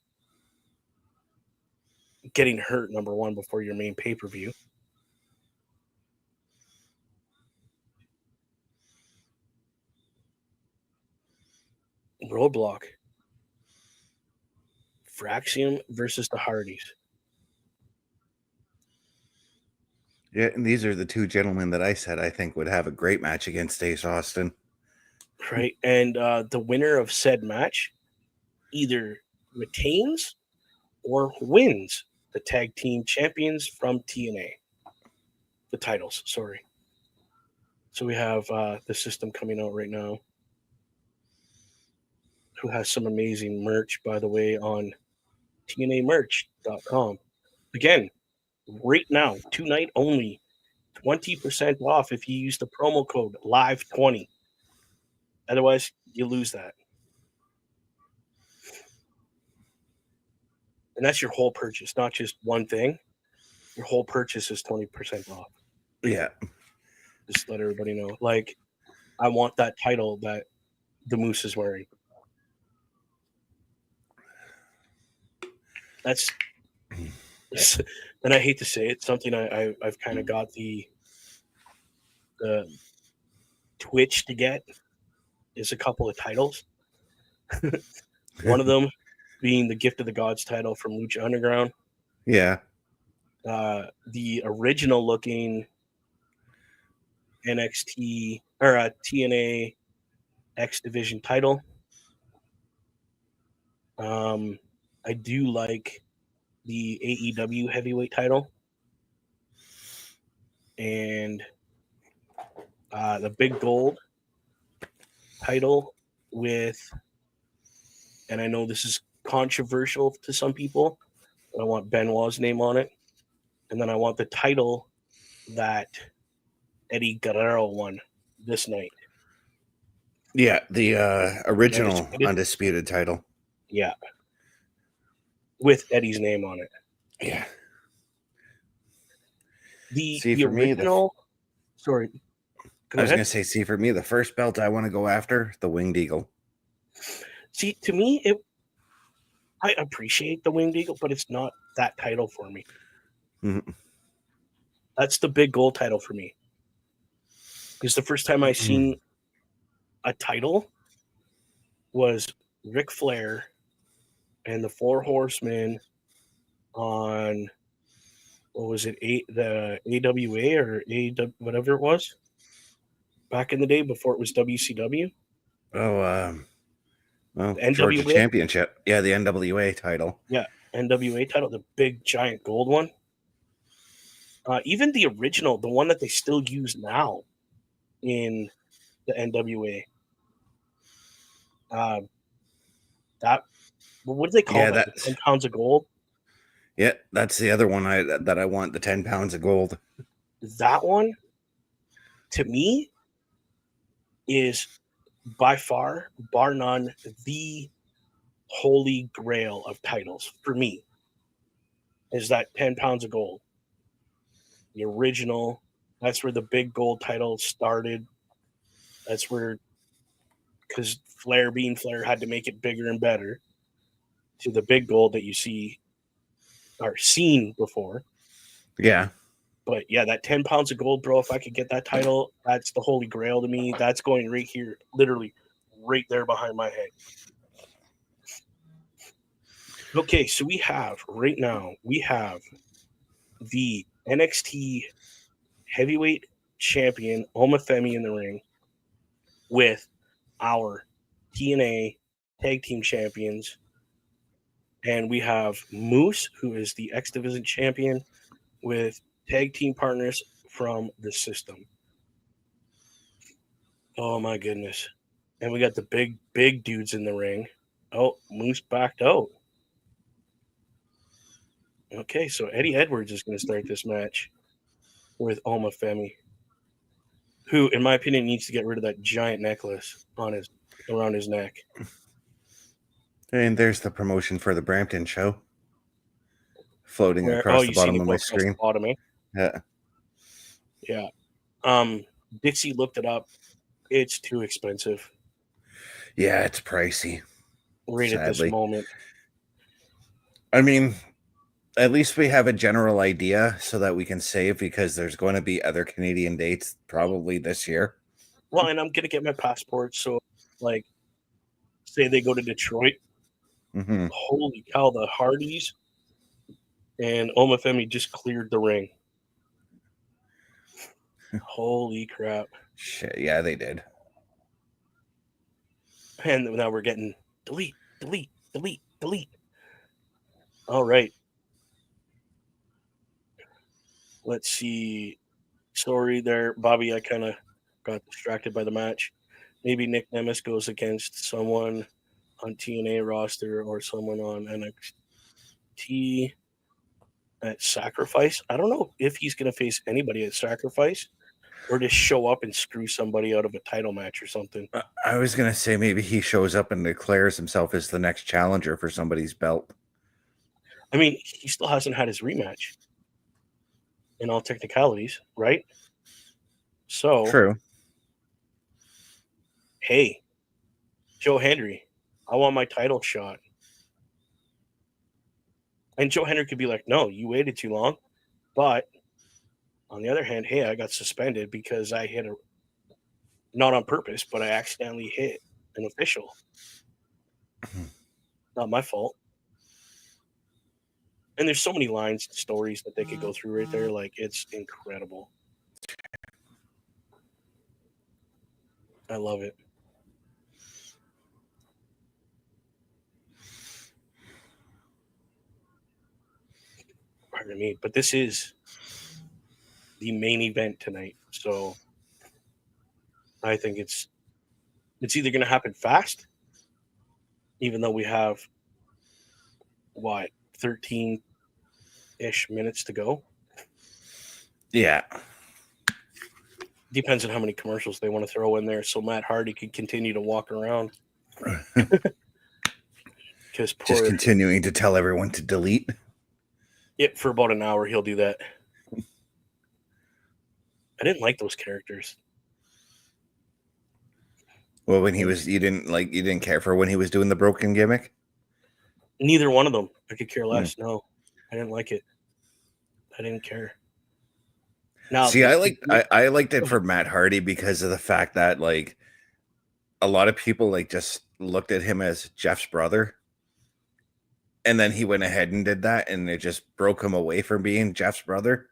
getting hurt, number one, before your main pay-per-view. Roadblock. Fraxium versus the Hardys. Yeah, and these are the two gentlemen that I said I think would have a great match against Ace Austin. Right, and the winner of said match either retains or wins the tag team champions from TNA. The titles, sorry. So we have the system coming out right now, who has some amazing merch, by the way, on TNAmerch.com. Again, right now, tonight only, 20% off if you use the promo code LIVE20. Otherwise, you lose that. And that's your whole purchase, not just one thing. Your whole purchase is 20% off. Yeah. Just let everybody know. Like, I want that title that the Moose is wearing. That's, and I hate to say it, something I've kind of got the twitch to get is a couple of titles. One of them being the Gift of the Gods title from Lucha Underground. Yeah. The original looking NXT or TNA X Division title. I do like the AEW heavyweight title. And the big gold title with, and I know this is controversial to some people, but I want Benoit's name on it. And then I want the title that Eddie Guerrero won this night. Yeah, the original undisputed title. Yeah. With Eddie's name on it. Yeah. The original... Sorry. I was going to say, see, for me, the first belt I want to go after, the Winged Eagle. See, to me, I appreciate the Winged Eagle, but it's not that title for me. Mm-hmm. That's the big gold title for me. Because the first time I seen a title was Ric Flair and the Four Horsemen on, what was it, the AWA or AW, whatever it was, back in the day before it was WCW. Oh, well, NWA? Georgia Championship. Yeah, the NWA title. Yeah, NWA title, the big giant gold one. Even the original, the one that they still use now in the NWA. That, what do they call that? 10 pounds of gold? Yeah, that's the other one that I want, the 10 pounds of gold. That one, to me, is by far, bar none, the holy grail of titles for me. Is that 10 pounds of gold. The original, that's where the big gold title started. That's where, because Flair being Flair had to make it bigger and better to the big gold that you see or seen before. Yeah. But yeah, that 10 pounds of gold, bro, if I could get that title, that's the holy grail to me. That's going right here, literally right there behind my head. Okay, so we have the NXT heavyweight champion, Omafemi, in the ring with our TNA tag team champions, And we have Moose, who is the X Division champion, with tag team partners from the system. Oh my goodness. And we got the big dudes in the ring. Oh, Moose backed out. Okay, so Eddie Edwards is going to start this match with Oma Femi, who, in my opinion, needs to get rid of that giant necklace around his neck. And there's the promotion for the Brampton show, floating across the bottom of my screen. Bottom, eh? Yeah. Yeah. Dixie looked it up. It's too expensive. Yeah, it's pricey. Right at this moment. I mean, at least we have a general idea so that we can save, because there's going to be other Canadian dates probably this year. Well, and I'm going to get my passport. So, like, say they go to Detroit. Mm-hmm. Holy cow, the Hardys and Oma Femi just cleared the ring. Holy crap. Shit, yeah, they did. And now we're getting delete. All right. Let's see. Sorry there, Bobby. I kind of got distracted by the match. Maybe Nick Nemes goes against someone on TNA roster or someone on NXT at Sacrifice. I don't know if he's going to face anybody at Sacrifice or just show up and screw somebody out of a title match or something. I was going to say maybe he shows up and declares himself as the next challenger for somebody's belt. I mean, he still hasn't had his rematch in all technicalities, right? So, true. Hey, Joe Hendry, I want my title shot. And Joe Hendry could be like, no, you waited too long. But on the other hand, hey, I got suspended because I hit not on purpose, but I accidentally hit an official. Not my fault. And there's so many lines and stories that they could go through right there. Like, it's incredible. I love it. Pardon me, but this is the main event tonight. So I think it's either going to happen fast, even though we have, 13-ish minutes to go. Yeah. Depends on how many commercials they want to throw in there so Matt Hardy can continue to walk around. Just continuing to tell everyone to delete. Yep, for about an hour he'll do that. I didn't like those characters. Well, when you didn't care for when he was doing the broken gimmick? Neither one of them. I could care less. No, I didn't like it. I didn't care. Now, see, I liked it for Matt Hardy because of the fact that, like, a lot of people, like, just looked at him as Jeff's brother. And then he went ahead and did that, and it just broke him away from being Jeff's brother.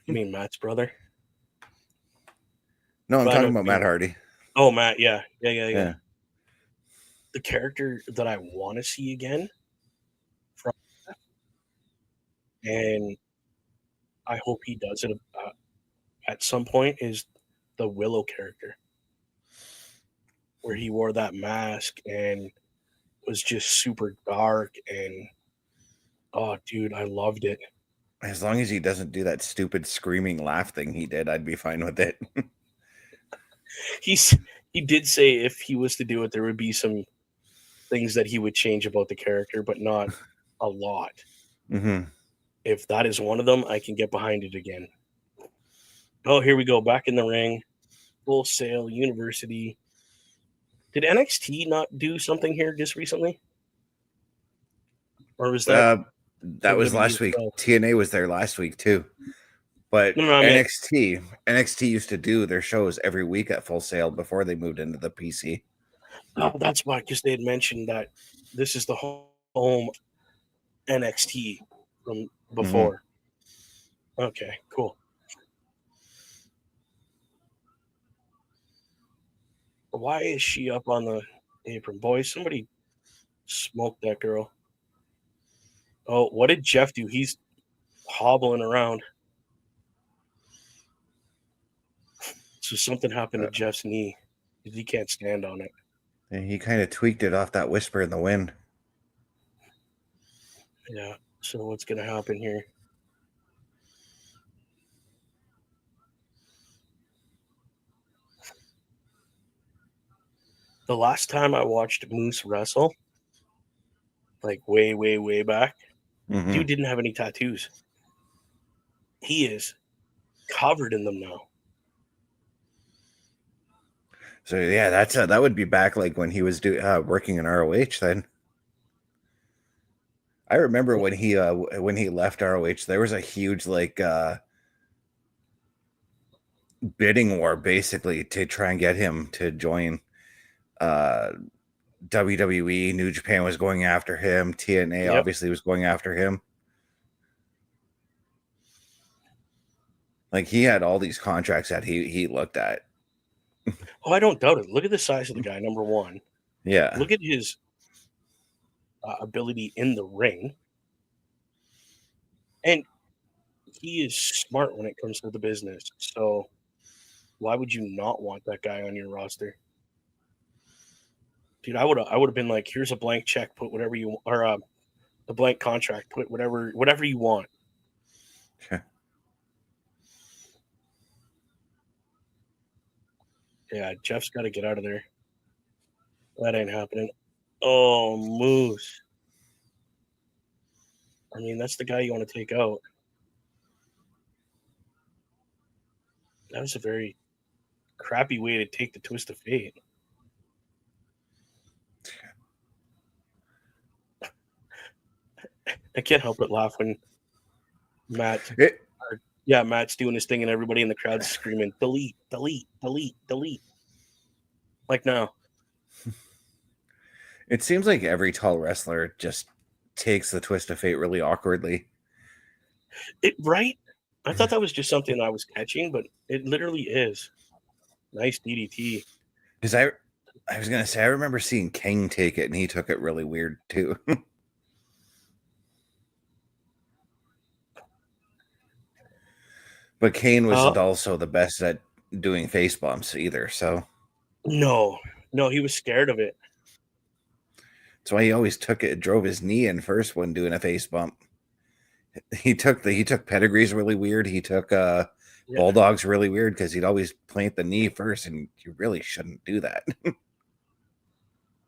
You mean Matt's brother? No, I'm talking about Matt Hardy. Oh, Matt, yeah. The character that I want to see again from, and I hope he does it at some point, is the Willow character, where he wore that mask and was just super dark, and oh, dude, I loved it. As long as he doesn't do that stupid screaming laugh thing he did, I'd be fine with it. He did say if he was to do it, there would be some things that he would change about the character, but not a lot. Mm-hmm. If that is one of them, I can get behind it again. Oh, here we go. Back in the ring. Full Sail University. Did NXT not do something here just recently? Or was that... that was last week. TNA was there last week, too. But NXT used to do their shows every week at Full Sail before they moved into the PC. Oh, that's why, because they had mentioned that this is the home NXT from before. Mm-hmm. Okay, cool. Why is she up on the apron? Boys, somebody smoke that girl. Oh, what did Jeff do? He's hobbling around. So something happened to Jeff's knee. He can't stand on it. And he kind of tweaked it off that whisper in the wind. Yeah. So what's going to happen here? The last time I watched Moose wrestle, like way, way, way back, Mhm. dude didn't have any tattoos. He is covered in them now. So yeah, that would be back like when he was working in ROH. Then I remember when he left ROH, there was a huge bidding war basically to try and get him to join WWE. New Japan was going after him. TNA Yep. obviously was going after him. Like he had all these contracts that he looked at. Oh, I don't doubt it. Look at the size of the guy, number one. Yeah. Look at his ability in the ring. And he is smart when it comes to the business. So why would you not want that guy on your roster? Dude, I would have been like, here's a blank check, put whatever you want, or a blank contract, put whatever you want. Okay. Yeah, Jeff's got to get out of there. That ain't happening. Oh, Moose. I mean, that's the guy you want to take out. That was a very crappy way to take the twist of fate. I can't help but laugh when Matt's doing his thing and everybody in the crowd's screaming, delete, delete, delete, delete. Like, no. It seems like every tall wrestler just takes the twist of fate really awkwardly. Right? I thought that was just something I was catching, but it literally is. Nice DDT. Because I was going to say, I remember seeing King take it, and he took it really weird, too. But Kane wasn't also the best at doing face bumps either, so... No, he was scared of it. That's why he always drove his knee in first when doing a face bump. He took pedigrees really weird. He took bulldogs really weird because he'd always plant the knee first, and you really shouldn't do that.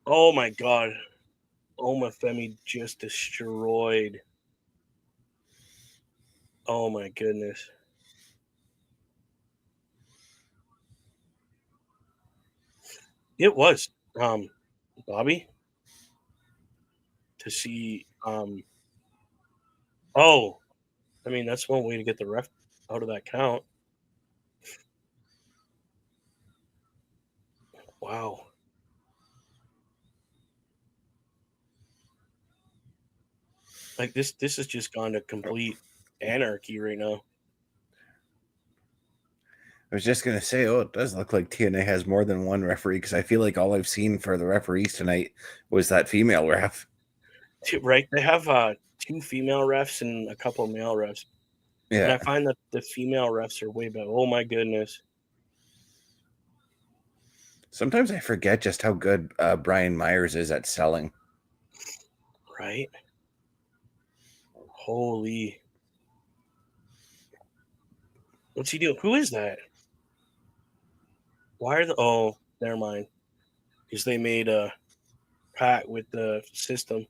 Oh my God. Oma Femi just destroyed. Oh my goodness. It was, Bobby, to see, I mean, that's one way to get the ref out of that count. Wow. Like this has just gone to complete anarchy right now. I was just going to say, it does look like TNA has more than one referee, because I feel like all I've seen for the referees tonight was that female ref. Right? They have 2 female refs and a couple of male refs. Yeah. And I find that the female refs are way better. Oh my goodness. Sometimes I forget just how good Brian Myers is at selling. Right? Holy. What's he doing? Who is that? Why are never mind. Because they made a pact with the system.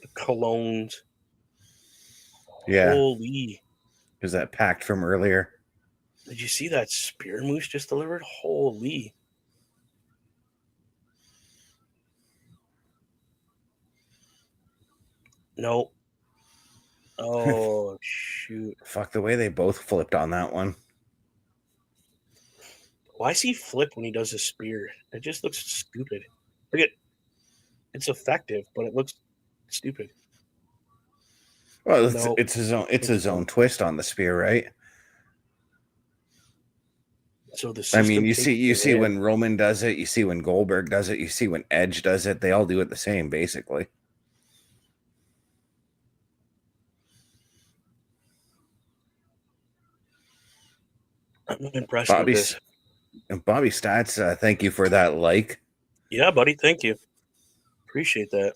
The Colognes. Yeah. Holy. Is that pact from earlier? Did you see that spear Moose just delivered? Holy. Nope. Oh, shoot. Fuck, the way they both flipped on that one. Why does he flip when he does a spear? It just looks stupid. Look at it's effective, but it looks stupid. Well, it's his own twist on the spear, right? So the I mean, you see when Roman does it, you see when Goldberg does it, you see when Edge does it. They all do it the same, basically. I'm impressed Bobby, with this. and Bobby Stats, thank you for that like. Yeah, buddy. Thank you. Appreciate that.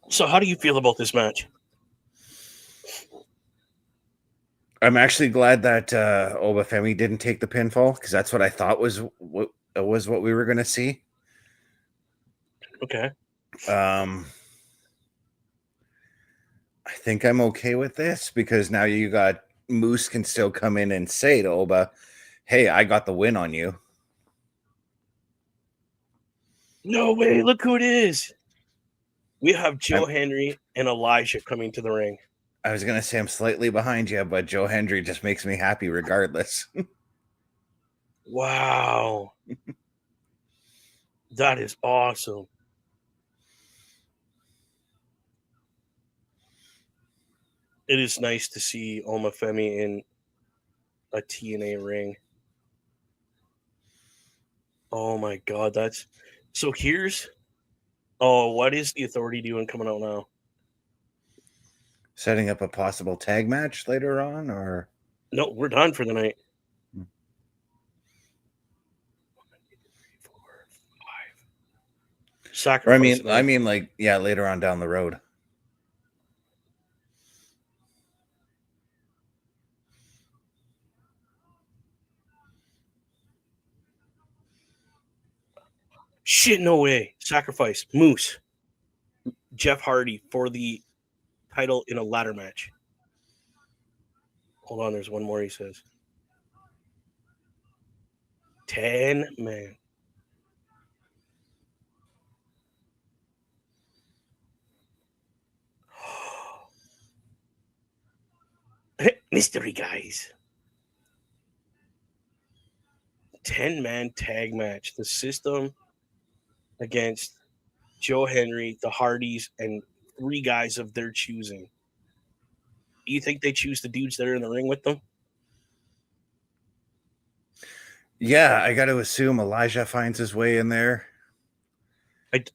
So, how do you feel about this match? I'm actually glad that Obafemi didn't take the pinfall because that's what I thought was what we were going to see. Okay. I think I'm okay with this because now you got Moose can still come in and say to Oba, "Hey, I got the win on you." No way. Look who it is. We have Joe Henry and Elijah coming to the ring. I was going to say I'm slightly behind you, but Joe Hendry just makes me happy regardless. Wow. That is awesome. It is nice to see Omafemi in a TNA ring. Oh my God, that's so. Here's what is the Authority doing coming out now? Setting up a possible tag match later on, or No, we're done for the night. 1, 2, 3, 4, 5. Sacrifice. I mean, like, yeah, later on down the road. Shit, no way. Sacrifice. Moose. Jeff Hardy for the title in a ladder match. Hold on, there's one more he says. 10 man. Mystery guys. 10-man tag match. The System against Joe Henry, the Hardys, and 3 guys of their choosing. Do you think they choose the dudes that are in the ring with them? Yeah, I got to assume Elijah finds his way in there.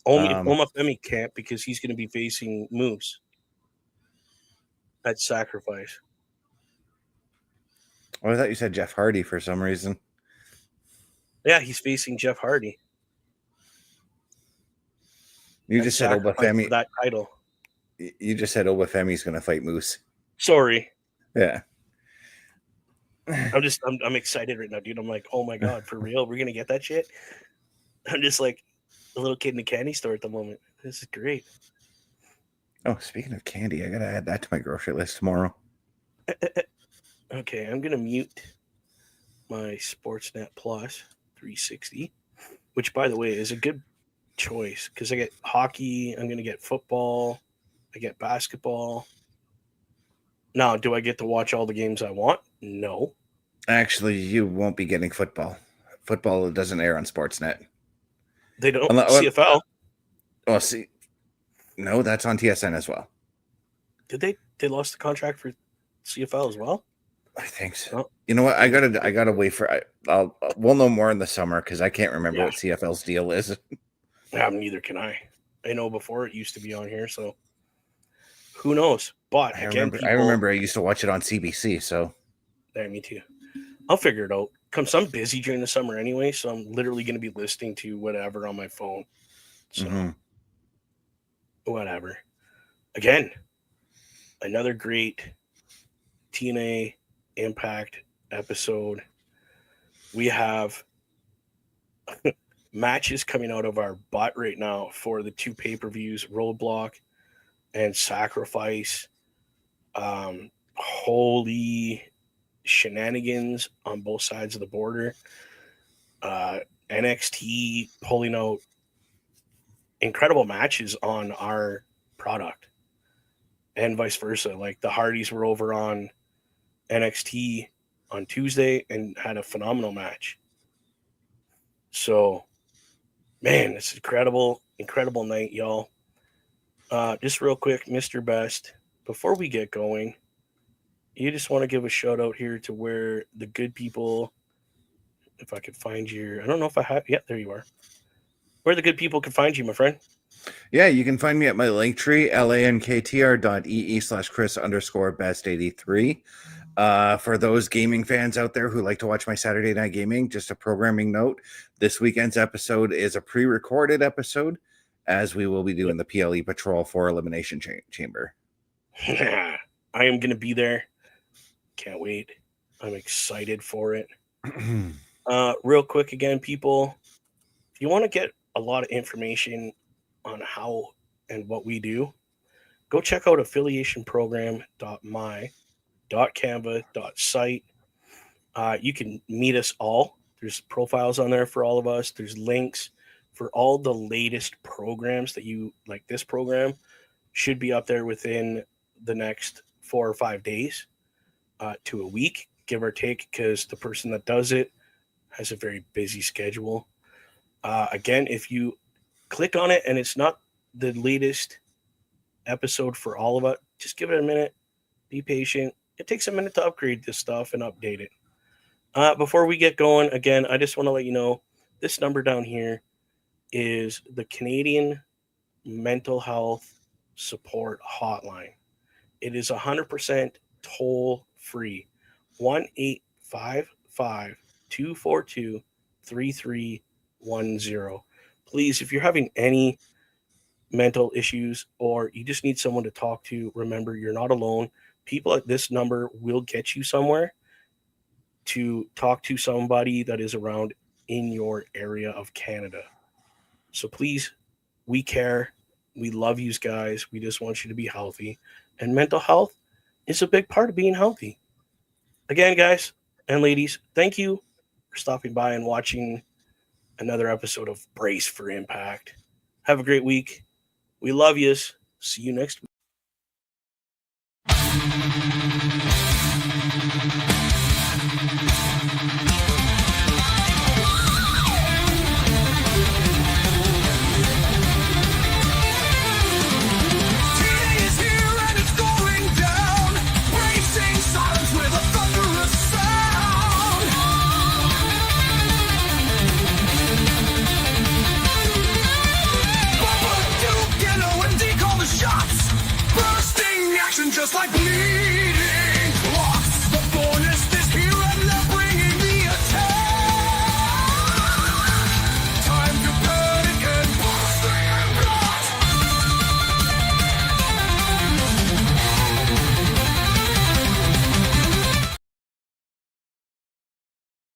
Omafemi can't because he's going to be facing Moose at Sacrifice. Oh, I thought you said Jeff Hardy for some reason. Yeah, he's facing Jeff Hardy. You just said Obafemi. That title. You just said Obafemi's going to fight Moose. Sorry. Yeah. I'm excited right now, dude. I'm like, oh my God, for real? We're going to get that shit? I'm just like a little kid in a candy store at the moment. This is great. Oh, speaking of candy, I got to add that to my grocery list tomorrow. Okay, I'm going to mute my Sportsnet Plus 360, which, by the way, is a good choice because I get hockey, I'm going to get football, I get basketball. Now, do I get to watch all the games I want? No. Actually, you won't be getting football. Football doesn't air on Sportsnet. They don't. CFL. Oh, see, no, that's on TSN as well. Did they? They lost the contract for CFL as well. I think so. Oh. You know what? I gotta wait for. We'll know more in the summer because I can't remember what CFL's deal is. Yeah, neither can I. I know before it used to be on here, so who knows? But I remember I used to watch it on CBC. So, yeah, me too. I'll figure it out. I'm busy during the summer anyway, so I'm literally going to be listening to whatever on my phone. So, whatever. Again, another great TNA Impact episode. We have matches coming out of our butt right now for the 2 pay-per-views, Roadblock and Sacrifice. Holy shenanigans on both sides of the border. NXT pulling out incredible matches on our product and vice versa. Like the Hardys were over on NXT on Tuesday and had a phenomenal match. So, man, it's incredible night, y'all. Just real quick, Mr. Best, before we get going, you just want to give a shout out here to where the good people, if I could find you, I don't know if I have, yeah, there you are. Where the good people can find you, my friend. Yeah, you can find me at my Linktree, lanktr.ee/Chris_best83. For those gaming fans out there who like to watch my Saturday Night Gaming, just a programming note. This weekend's episode is a pre-recorded episode, as we will be doing the PLE Patrol 4 Elimination Chamber. I am going to be there. Can't wait. I'm excited for it. Real quick again, people, if you want to get a lot of information on how and what we do, go check out affiliationprogram.my.canva.site. You can meet us all. There's profiles on there for all of us. There's links for all the latest programs that you like. This program should be up there within the next 4 or 5 days to a week, give or take, because the person that does it has a very busy schedule. Again, if you click on it and it's not the latest episode for all of it, just give it a minute. Be patient. It takes a minute to upgrade this stuff and update it. Before we get going, again, I just want to let you know this number down here is the Canadian Mental Health Support Hotline. It is 100% toll free. 1-855-242-3310. Please, if you're having any mental issues or you just need someone to talk to, remember you're not alone. People at this number will get you somewhere to talk to somebody that is around in your area of Canada. So please, we care. We love you guys. We just want you to be healthy. And mental health is a big part of being healthy. Again, guys and ladies, thank you for stopping by and watching another episode of Brace for Impact. Have a great week. We love yous. See you next week. Just like me.